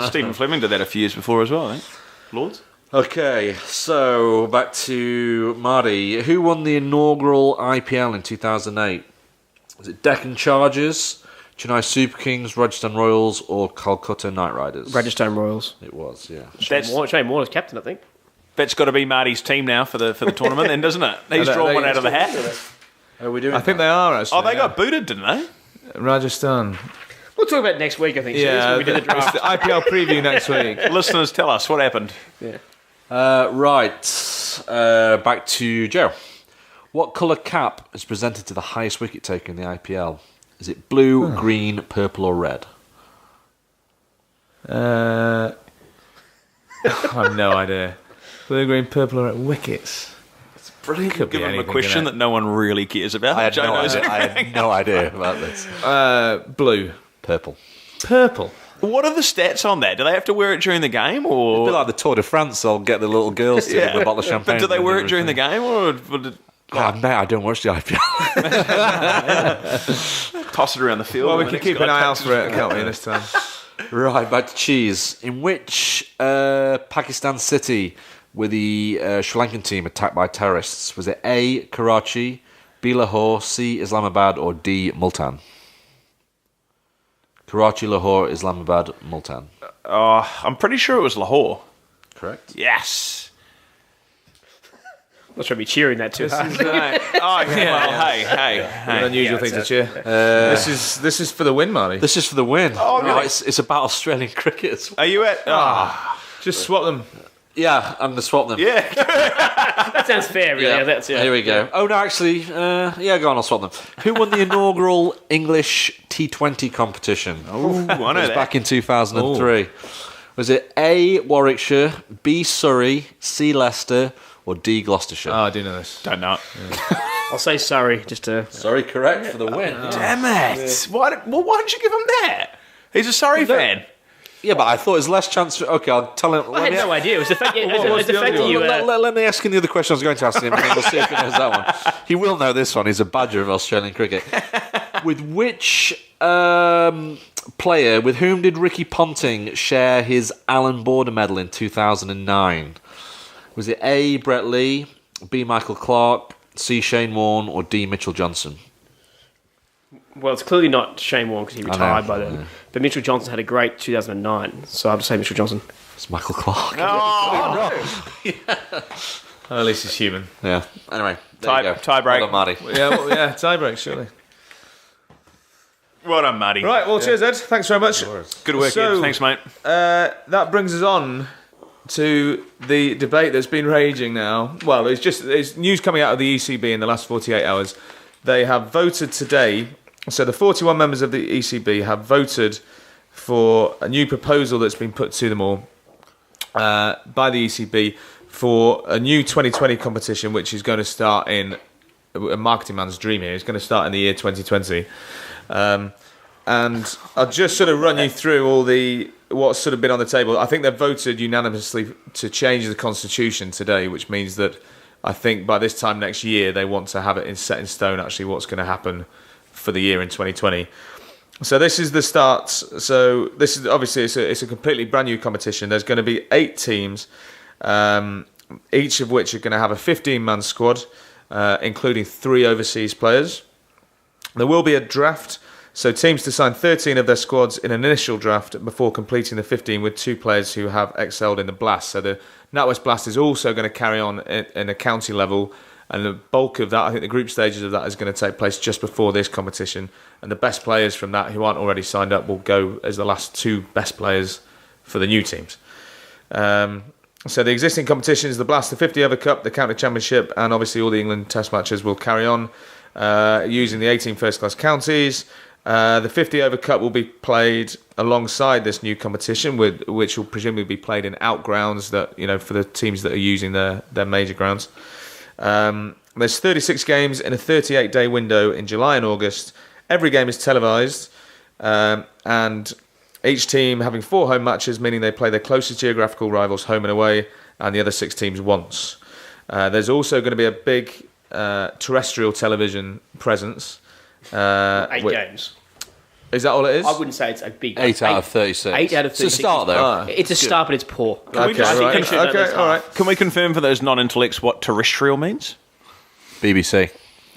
Stephen Fleming did that a few years before as well, I think. Lords? Okay, so back to Marty. Who won the inaugural IPL in 2008? Was it Deccan Chargers, Chennai Super Kings, Rajasthan Royals, or Calcutta Knight Riders? Rajasthan Royals. It was, yeah. Shane Warner's captain, I think. That's got to be Marty's team now for the tournament, then, doesn't it? He's drawn one out of the hat. Are we doing I think they are, actually. Oh, they got booted, didn't they? Rajasthan. We'll talk about it next week, I think. Yeah, when we did the it's draft. the IPL preview next week. Listeners, tell us what happened. Yeah. Back to Joe. What colour cap is presented to the highest wicket taker in the IPL? Is it blue, green, purple, or red? I have no idea. Blue, green, purple, or red. Wickets. Brilliant. Could be Give them a anything, question innit? that no one really cares about. I had Joe no knows idea. I everything. had no idea about this. Blue. Purple. Purple. What are the stats on that? Do they have to wear it during the game, A or bit like the Tour de France. I'll get the little girls to give them a bottle of champagne. But do they wear it during the everything. game, or Mate, I don't watch the IPL. toss it around the field? Well, we and can the keep next an guy eye out takes for it, can't we, this time? Right, back to cheese. In which Pakistan city were the Sri Lankan team attacked by terrorists? Was it A, Karachi, B, Lahore, C, Islamabad, or D, Multan? Karachi, Lahore, Islamabad, Multan. I'm pretty sure it was Lahore. Correct. Yes. Not sure I'd be cheering that too hard. Hey. An unusual thing to cheer. This is for the win, Marty. This is for the win. Oh, really? No, it's about Australian cricket as well. Are you at? Just swap them. Yeah, I'm going to swap them. Yeah. That sounds fair, really. Yeah. That's, Here we go. Oh, no, actually, yeah, go on, I'll swap them. Who won the inaugural English T20 competition? Oh, I know It was that. back in 2003. Was it A, Warwickshire, B, Surrey, C, Leicester, or D, Gloucestershire? Oh, I do know this. Don't know. I'll say Surrey, just to... Sorry, correct for the win. Damn it! Why didn't you give him that? He's a Surrey fan. Yeah, but I thought there's less chance. Okay, I'll tell him. I had no idea. It was the fact, that you... Let me ask him the other question I was going to ask him, and then we'll see if he knows that one. He will know this one. He's a badger of Australian cricket. With which player, with whom did Ricky Ponting share his Allen Border Medal in 2009? Was it A, Brett Lee, B, Michael Clark, C, Shane Warne, or D, Mitchell Johnson? Well, it's clearly not Shane Warne because he retired by then. Yeah. But Mitchell Johnson had a great 2009, so I'll just say Mitchell Johnson. It's Michael Clark. Oh, at least he's human. Yeah. Anyway, there you go. Tie break. Well done, Marty. Yeah, tie break, surely. Well done, Marty. Right, well, cheers, Ed. Thanks very much. Good work, So- Ed. Thanks, mate. That brings us on to the debate that's been raging now. Well, it's news coming out of the ECB in the last 48 hours. They have voted today. So the 41 members of the ECB have voted for a new proposal that's been put to them all by the ECB for a new 2020 competition, which is going to start in a marketing man's dream here. It's going to start in the year 2020. And I'll just sort of run you through all what's sort of been on the table. I think they've voted unanimously to change the constitution today, which means that I think by this time next year they want to have it set in stone actually what's going to happen for the year in 2020. So this is the start. So this is obviously it's a completely brand new competition. There's going to be 8 teams, each of which are going to have a 15-man squad, including 3 overseas players. There will be a draft. So teams to sign 13 of their squads in an initial draft before completing the 15 with 2 players who have excelled in the Blast. So the NatWest Blast is also going to carry on in a county level, and the bulk of that, I think the group stages of that is going to take place just before this competition. And the best players from that who aren't already signed up will go as the last 2 best players for the new teams. So the existing competitions, the Blast, the 50 Over Cup, the County Championship, and obviously all the England Test matches will carry on using the 18 first-class counties. The 50 Over Cup will be played alongside this new competition, which will presumably be played in outgrounds that for the teams that are using their major grounds. There's 36 games in a 38-day window in July and August. Every game is televised, and each team having 4 home matches, meaning they play their closest geographical rivals home and away, and the other 6 teams once. There's also going to be a big terrestrial television presence. 8 wait, games. Is that all it is? I wouldn't say it's a big... 8 out of 36. 8 out of 36. It's a start, though. It's a start, but it's poor. Okay, all right. Can we confirm for those non-intellects what terrestrial means? BBC.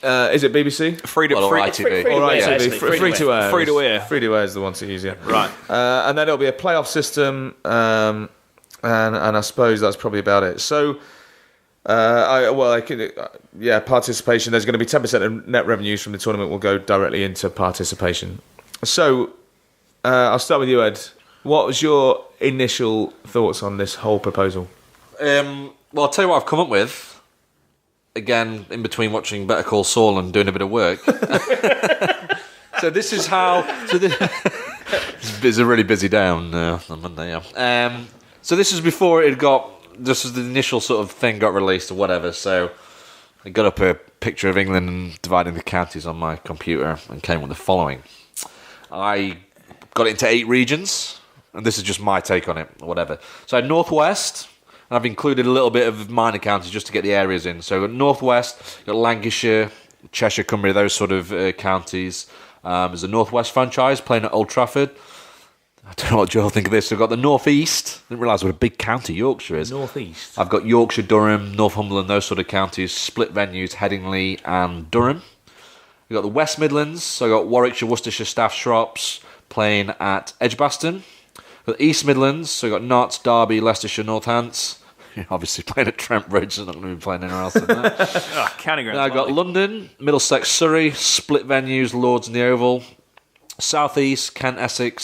Is it BBC? Free to Well, free. ITV. All right, basically. free to air. Free to air. Free to air is the one to use, yeah. Right. And then it'll be a playoff system, and I suppose that's probably about it. So, participation. There's going to be 10% of net revenues from the tournament will go directly into participation. So, I'll start with you, Ed. What was your initial thoughts on this whole proposal? Well, I'll tell you what I've come up with. Again, in between watching Better Call Saul and doing a bit of work. So this is how... it's a really busy day on Monday, yeah. So this is before it got... This is the initial sort of thing got released or whatever, so I got up a picture of England and dividing the counties on my computer and came with the following. I got it into 8 regions, and this is just my take on it, or whatever. So I had Northwest... And I've included a little bit of minor counties just to get the areas in. So North West, you've got Lancashire, Cheshire, Cumbria, those sort of counties. There's a North West franchise playing at Old Trafford. I don't know what Joel think of this. We've got the North East. I didn't realise what a big county Yorkshire is. North East. I've got Yorkshire, Durham, Northumberland, those sort of counties. Split venues, Headingley and Durham. We've got the West Midlands. So I've got Warwickshire, Worcestershire, Staff, Shrops playing at Edgbaston. The East Midlands, so we've got Notts, Derby, Leicestershire, Northants. Obviously playing at Trent Bridge, so not going to be playing anywhere else than that. County grounds. Then I've got London, Middlesex, Surrey, split venues, Lords and the Oval. South East, Kent, Essex,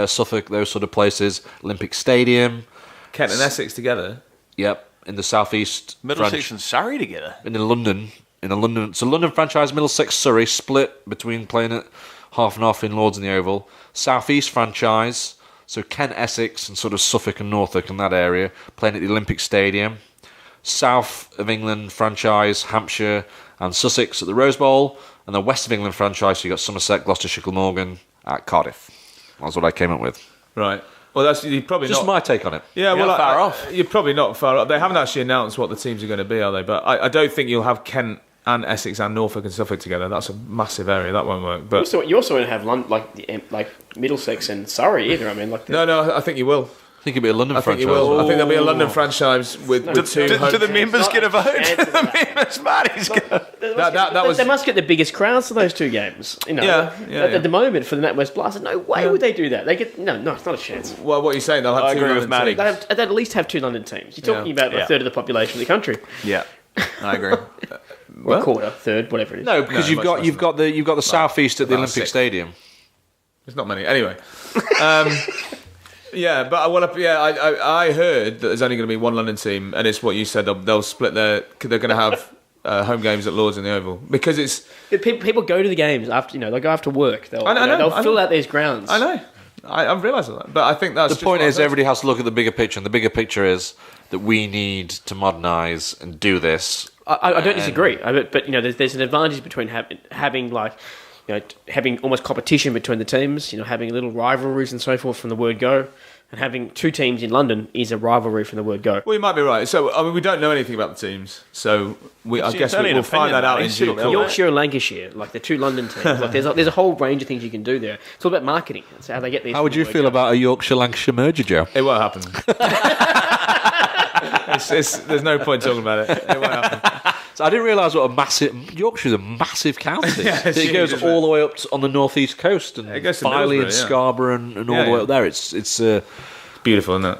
Suffolk, those sort of places. Olympic Stadium. Kent and Essex together? Yep, in the South East. Middlesex and Surrey together. In London. So London franchise, Middlesex, Surrey, split between playing at half and half in Lords and the Oval. South East franchise. So Kent, Essex, and sort of Suffolk and Norfolk in that area, playing at the Olympic Stadium. South of England franchise, Hampshire and Sussex at the Rose Bowl. And the West of England franchise, so you got Somerset, Gloucestershire, Glamorgan at Cardiff. That's what I came up with. Right. Well, that's you're probably Just not... my take on it. Yeah, well, far off. You're probably not far off. They haven't actually announced what the teams are going to be, are they? But I don't think you'll have Kent and Essex and Norfolk and Suffolk together. That's a massive area. That won't work. But You also won't have like Middlesex and Surrey either. I mean, no, I think you will. I think it'll be a London I think franchise. you will. I think there'll be a London franchise with two home... Do the members get a vote? Chance of The that. members, Marty's got... That was... They must get the biggest crowds for those 2 games. You know, Yeah. At the moment for the NatWest Blast, no way would they do that. They get no, it's not a chance. Well, what are you saying? They'll have I two agree with London Matty. teams. They'd at least have 2 London teams. You're talking about a third of the population of the country, Yeah, I agree. or a quarter, third, whatever it is. No, because No, you've got the South East at the about Olympic 6. Stadium. There's not many. Anyway. Yeah, but I heard that there's only going to be one London team, and it's what you said. They'll split they're going to have home games at Lords and the Oval because it's. People go to the games after they'll go after work. They'll fill out these grounds. I know. I've realised that, but I think that's The point is, everybody has to look at the bigger picture, and the bigger picture is that we need to modernise and do this. I don't disagree, but there's an advantage between having having almost competition between the teams. Having little rivalries and so forth from the word go. And having 2 teams in London is a rivalry from the word go. Well, you might be right. So, we don't know anything about the teams. So, I guess only we'll an find that opinion, out in mate. due course. Yorkshire and Lancashire, like the 2 London teams. Like there's a whole range of things you can do there. It's all about marketing. That's how they get these. How would you feel about a Yorkshire-Lancashire merger, Joe? It won't happen. There's no point talking about it. It won't happen. So I didn't realise what a massive... Yorkshire's a massive county. Yeah, it's it goes huge, all the way up on the northeast coast, and It goes to Filey and Middlesbrough, yeah. Scarborough and all Yeah, the way yeah. up there. It's Beautiful, isn't it?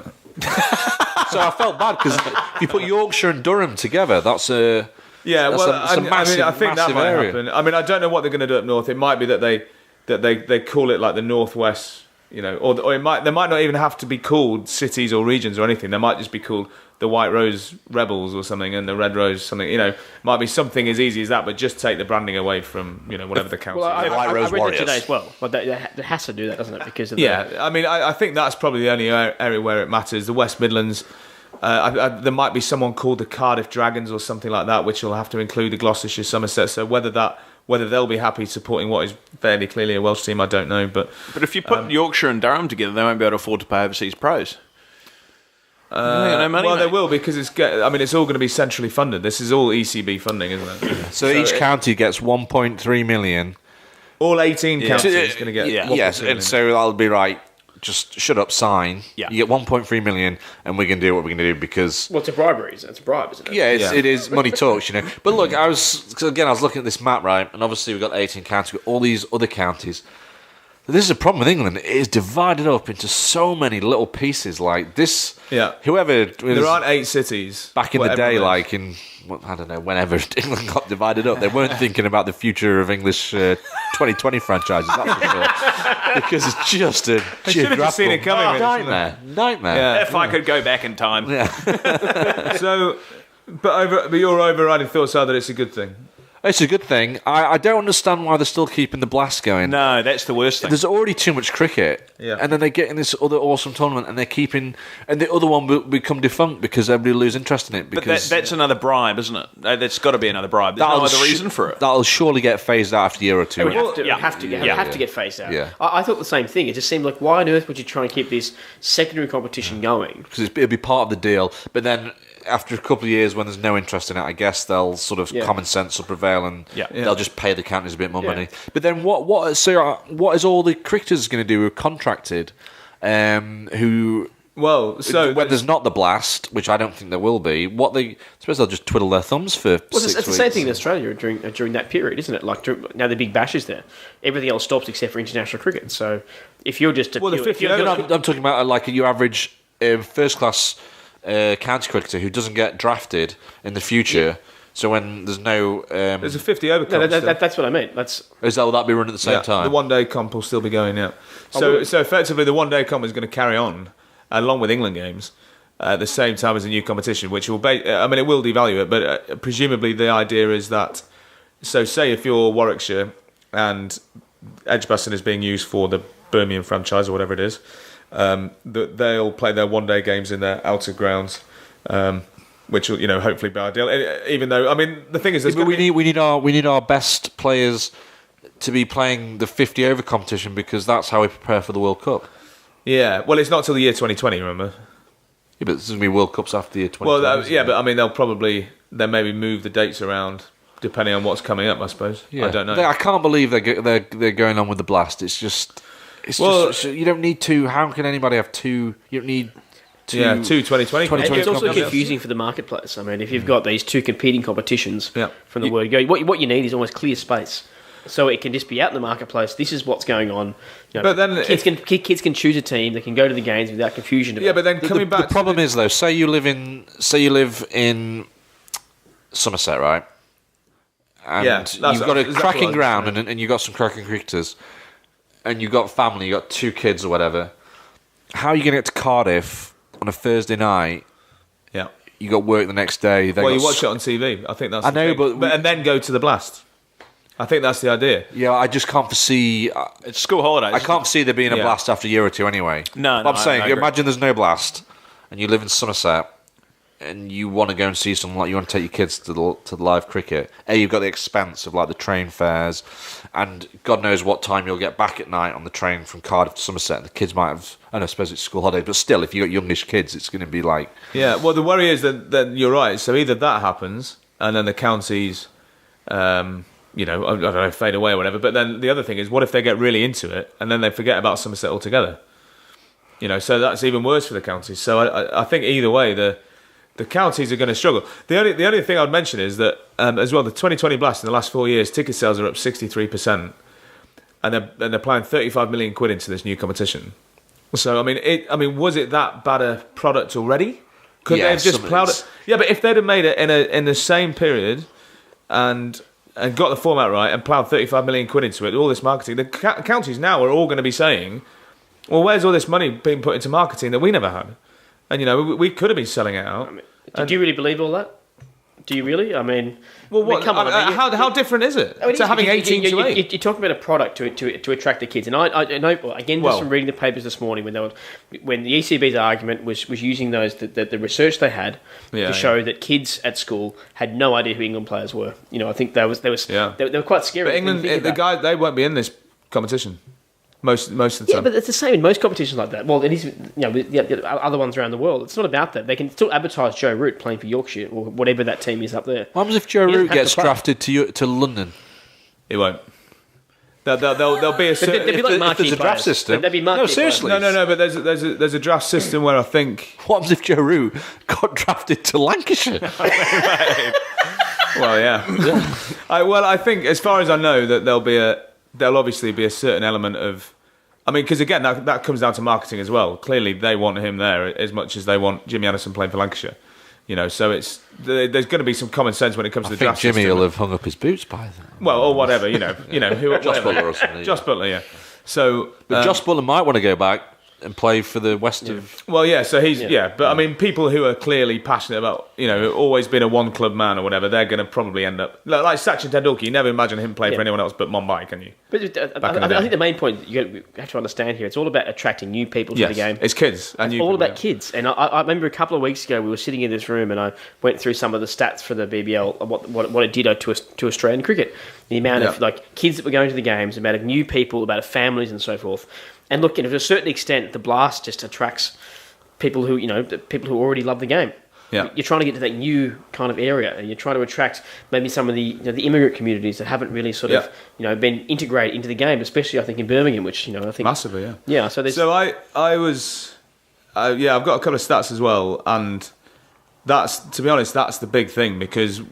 so I felt bad because if you put Yorkshire and Durham together, that's a... Yeah, That's well, a massive, I think that massive might area. happen. I mean, I don't know what they're going to do up north. It might be that they call it like the Northwest, or there might not even have to be called cities or regions or anything. They might just be called the White Rose Rebels or something, and the Red Rose something. Might be something as easy as that, but just take the branding away from whatever the county. Well, is. I Rose read Warriors. that today as well. But it has to do that, doesn't it? Because of Yeah, I mean, I think that's probably the only area where it matters. The West Midlands, there might be someone called the Cardiff Dragons or something like that, which will have to include the Gloucestershire, Somerset. So whether they'll be happy supporting what is fairly clearly a Welsh team, I don't know. But if you put Yorkshire and Durham together, they won't be able to afford to pay overseas pros. They got no money, well, they mate. will because it's all going to be centrally funded. This is all ECB funding, isn't it? So each county gets 1.3 million All 18 counties going to get. Yeah. Yes, and so I'll be right. Just shut up, sign. Yeah. You get 1.3 million, and we're going to do what we're going to do because. Well, it's a bribery. It's a bribe, isn't it? Yeah, it is money talks, you know. But look, I was looking at this map, right, and obviously we've got 18 counties, we've got all these other counties. This is a problem with England. It is divided up into so many little pieces. Like this, whoever there aren't 8 cities back in the day, like in I don't know, whenever England got divided up, they weren't thinking about the future of English 2020 franchises. That's for sure, because it's just a geographical seen it coming, nightmare. Yeah. If I could go back in time. So, but your overriding thoughts are that it's a good thing. It's a good thing. I don't understand why they're still keeping the blast going. No, that's the worst thing. There's already too much cricket, and then they get in this other awesome tournament, and they're keeping, and the other one will become defunct because everybody lose interest in it. Because but that's another bribe, isn't it? That's got to be another bribe. There's no other reason for it. That'll surely get phased out after a year or two. It would have to get phased out. Yeah. I thought the same thing. It just seemed like, why on earth would you try and keep this secondary competition going? Because it'll be part of the deal, but then after a couple of years when there's no interest in it, I guess they'll sort of common sense will prevail and they'll just pay the counties a bit more money. But then what is all the cricketers going to do who are contracted, who... Well, so when there's not the blast, which I don't think there will be, I suppose they'll just twiddle their thumbs for 6 weeks. It's the same thing in Australia during that period, isn't it? Like now the big bash is there, everything else stops except for international cricket. So if you're just I'm talking about like your average first class county cricketer who doesn't get drafted in the future. So when there's no, there's a 50 over comp. That's what I mean. Will that be run at the same time? The 1 day comp will still be going. Yeah. So effectively, the 1 day comp is going to carry on along with England games at the same time as a new competition, which will it will devalue it, but presumably the idea is that, so say if you're Warwickshire and Edgbaston is being used for the Birmingham franchise or whatever it is, they'll play their 1 day games in their outer grounds, which will hopefully be ideal. Even though the thing is, we need our best players to be playing the 50 over competition because that's how we prepare for the World Cup. Yeah, well, it's not till the year 2020, remember? Yeah, but there's going to be World Cups after the year 2020. Well, but they'll maybe move the dates around depending on what's coming up, I suppose. Yeah. I don't know. I can't believe they're going on with the blast. It's just you don't need two. How can anybody have two? You don't need two. Yeah, two 2020. It's also confusing for the marketplace. If you've got these two competing competitions from the word go, what you need is almost clear space. So it can just be out in the marketplace. This is what's going on. But then kids can choose a team. They can go to the games without confusion. But then coming back, the problem is though. Say you live in Somerset, right? And you've got a cracking ground, and you've got some cracking cricketers, and you've got family. You've got 2 kids or whatever. How are you going to get to Cardiff on a Thursday night? Yeah, you got work the next day. You watch it on TV. I think that's. I know, but and then go to the blast. I think that's the idea. Yeah, I just can't foresee... it's school holidays. I can't foresee there being a blast after a year or two anyway. No, I'm saying, imagine there's no blast, and you live in Somerset, and you want to go and see something like you want to take your kids to the live cricket. You've got the expense of like the train fares, and God knows what time you'll get back at night on the train from Cardiff to Somerset. The kids might have... I suppose it's school holiday, but still, if you've got youngish kids, it's going to be like... Yeah, well, the worry is that you're right. So either that happens, and then the counties... I don't know, fade away or whatever. But then the other thing is, what if they get really into it and then they forget about Somerset altogether? So that's even worse for the counties. So I think either way, the counties are going to struggle. The only thing I'd mention is that as well, the 2020 Blast in the last 4 years, ticket sales are up 63%, and they're applying 35 million quid into this new competition. So was it that bad a product already? Could they have just ploughed it? Yeah, but if they'd have made it in the same period and got the format right and ploughed 35 million quid into it, all this marketing, the counties now are all going to be saying, well, where's all this money being put into marketing that we never had? And, we could have been selling it out. Do you really believe all that? Do you really? Come on. How different is it to having 18 to 8? You're talking about a product to attract the kids. And I know, again, just from reading the papers this morning, when the ECB's argument was using the research they had to show that kids at school had no idea who England players were. I think they were quite scary. But England, they won't be in this competition. Most of the time. Yeah, but it's the same in most competitions like that. Well, it is, other ones around the world. It's not about that. They can still advertise Joe Root playing for Yorkshire or whatever that team is up there. What happens if Joe Root gets drafted to London? He won't. There'll be a certain. They'd be like if marquee there's a draft players. system. They'd be marquee No, seriously. players. No. But there's a draft system where I think. What happens if Joe Root got drafted to Lancashire? Well, yeah. I think, as far as I know, that there'll obviously be a certain element of. I mean, because again, that comes down to marketing as well. Clearly, they want him there as much as they want Jimmy Anderson playing for Lancashire. So there's going to be some common sense when it comes to the I think draft Jimmy system. will have hung up his boots by then. Well, or whatever, who, Josh whatever. Butler or something. Josh Butler, yeah. So, But Josh Butler might want to go back and play for the west of... well, yeah. So he's but I mean, people who are clearly passionate about always been a one club man or whatever, they're going to probably end up like Sachin Tendulkar. You never imagine him playing for anyone else but Mumbai, can you? But I think the main point you have to understand here, it's all about attracting new people to the game. It's kids, and It's all about kids. And I remember a couple of weeks ago, we were sitting in this room and I went through some of the stats for the BBL, what it did to Australian cricket. The amount of kids that were going to the games, the amount of new people, the amount of families and so forth. And look, to a certain extent, the Blast just attracts people who already love the game. Yeah. You're trying to get to that new kind of area, and you're trying to attract maybe some of the the immigrant communities that haven't really sort of been integrated into the game, especially I think in Birmingham, which I think massively, yeah. Yeah, so there's I was, I've got a couple of stats as well, and that's, to be honest, that's the big thing, because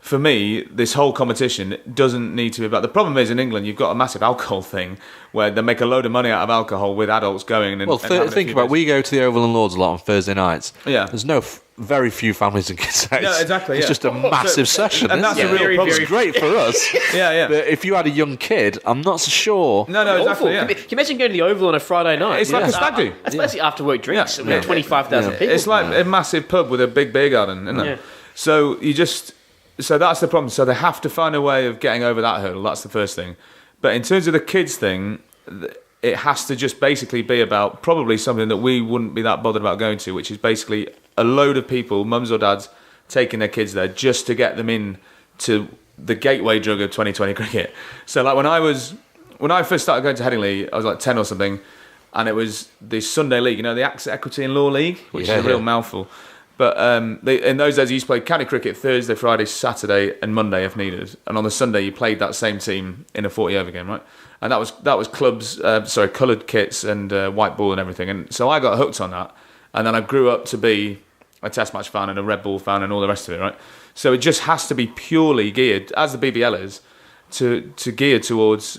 for me, this whole competition doesn't need to be about... The problem is, in England, you've got a massive alcohol thing where they make a load of money out of alcohol with adults going. And, Well, think about, we go to the Oval and Lords a lot on Thursday nights. Yeah. There's very few families and kids out. No, exactly, It's just a massive session. and that's isn't a it? real problem. It's great for us. Yeah. But if you had a young kid, I'm not so sure. No, awful. exactly, yeah. Can you imagine going to the Oval on a Friday night? It's like a stag do. That's basically after work drinks Yeah. with 25,000 people. It's like a massive pub with a big beer garden, isn't it? Yeah. So that's the problem. So they have to find a way of getting over that hurdle. That's the first thing. But in terms of the kids thing, it has to just basically be about probably something that we wouldn't be that bothered about going to, which is basically a load of people, mums or dads, taking their kids there just to get them in to the gateway drug of 2020 cricket. So like when I first started going to Headingley, I was like 10 or something, and it was the Sunday League, the Access Equity and Law League, which is a real mouthful. But in those days, you used to play county cricket Thursday, Friday, Saturday, and Monday if needed. And on the Sunday, you played that same team in a 40-over game, right? And that was clubs, coloured kits and white ball and everything. And so I got hooked on that. And then I grew up to be a Test match fan and a Red Bull fan and all the rest of it, right? So it just has to be purely geared, as the BBL is, to gear towards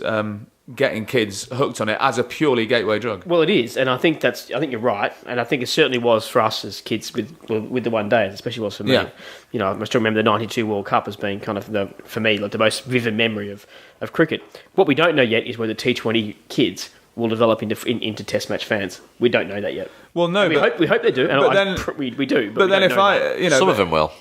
getting kids hooked on it as a purely gateway drug. Well, it is, and I think you're right, and I think it certainly was for us as kids with the one day, especially was for me. Yeah. I still remember the '92 World Cup as being kind of for me the most vivid memory of cricket. What we don't know yet is whether T20 kids will develop into Test match fans. We don't know that yet. Well, no, we hope they do, and we do. But then if some of them will.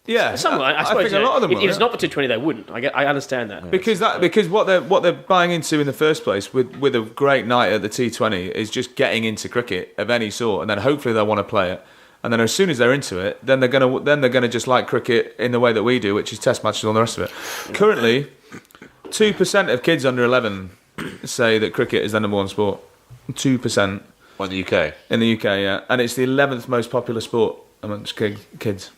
Yeah, I suppose think a lot of them will. If it's not for 220, they wouldn't. I understand that. Because what they're buying into in the first place with a great night at the T20 is just getting into cricket of any sort, and then hopefully they'll want to play it. And then as soon as they're into it, then they're gonna just like cricket in the way that we do, which is Test matches and all the rest of it. Currently, 2% of kids under 11 say that cricket is their number one sport. 2%. In the UK? In the UK, yeah. And it's the 11th most popular sport amongst kids.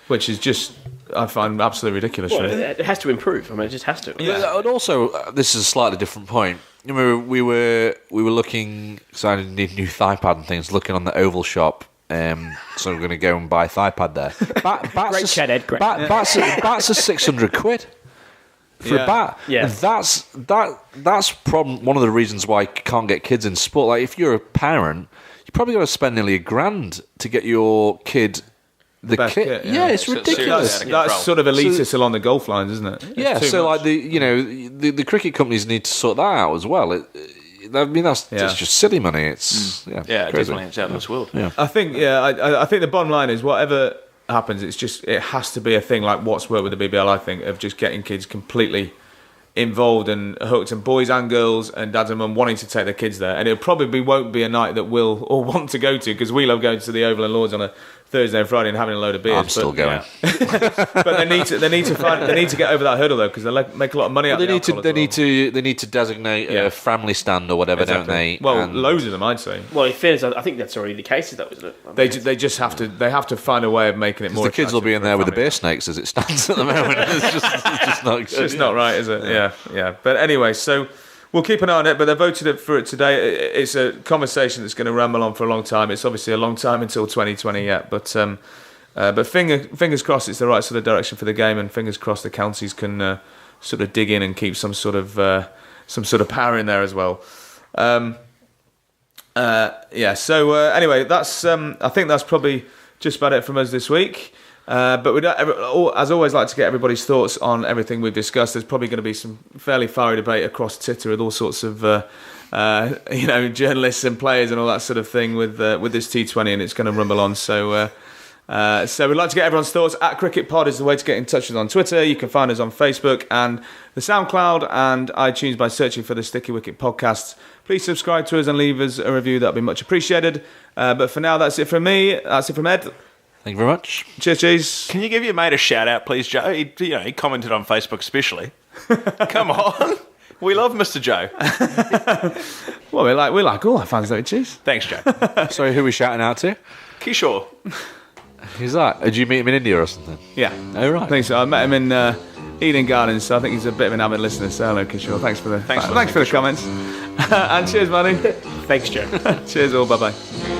Which is just, I find absolutely ridiculous. Well, really. it has to improve. I mean, it just has to. Yeah. And also, this is a slightly different point. Remember, we were looking, because I need a new thigh pad and things, looking on the Oval shop. So we're going to go and buy a thigh pad there. Great chat, Ed. Great. Bats are 600 quid for a bat. Yeah. And that's one of the reasons why you can't get kids in sport. Like, if you're a parent, you probably got to spend nearly $1,000 to get your kid the kit. Yeah, it's ridiculous. That's sort of elitist along the golf lines, isn't it? Yeah, so like the cricket companies need to sort that out as well. That's just silly money. It's crazy. Definitely, it's out of this world. Yeah. I think the bottom line is whatever happens, it has to be a thing like what's worked with the BBL. I think of just getting kids completely involved and hooked, and boys and girls and dads and mum wanting to take their kids there. And it probably won't be a night that we'll all want to go to, because we love going to the Oval and Lords on a Thursday and Friday and having a load of beers. I'm still going. But they need to get over that hurdle though, because they make a lot of money out of alcohol. They need to designate a family stand or whatever, don't they? Well, loads of them, I'd say. Well, in fairness, I think that's already the case, though, isn't it? They just have to find a way of making it more. The kids will be in there with the beer snakes as it stands at the moment. It's just not good. It's just not right, is it? Yeah. But anyway, so we'll keep an eye on it. But they voted for it today. It's a conversation that's going to ramble on for a long time. It's obviously a long time until 2020 yet, but fingers crossed it's the right sort of direction for the game, and fingers crossed the counties can sort of dig in and keep some sort of power in there as well. So anyway, that's I think that's probably just about it from us this week. But we'd, as always, like to get everybody's thoughts on everything we've discussed. There's probably going to be some fairly fiery debate across Twitter with all sorts of journalists and players and all that sort of thing with this T20, and it's going to rumble on. So we'd like to get everyone's thoughts. At Cricket Pod is the way to get in touch with us on Twitter. You can find us on Facebook and the SoundCloud and iTunes by searching for the Sticky Wicket Podcast. Please subscribe to us and leave us a review. That'd be much appreciated. But for now, that's it from me. That's it from Ed. Thank you very much. Cheers. Can you give your mate a shout out, please, Joe? He commented on Facebook especially. Come on. We love Mr. Joe. Well, we like all our fans, don't we, Cheese? Thanks, Joe. Sorry, who are we shouting out to? Kishore. Who's that? Did you meet him in India or something? Yeah. Oh, right. I think so. I met him in Eden Gardens, so I think he's a bit of an avid listener. So hello, Kishore. Thanks for the comments. And cheers, buddy. Thanks, Joe. Cheers all. Bye-bye.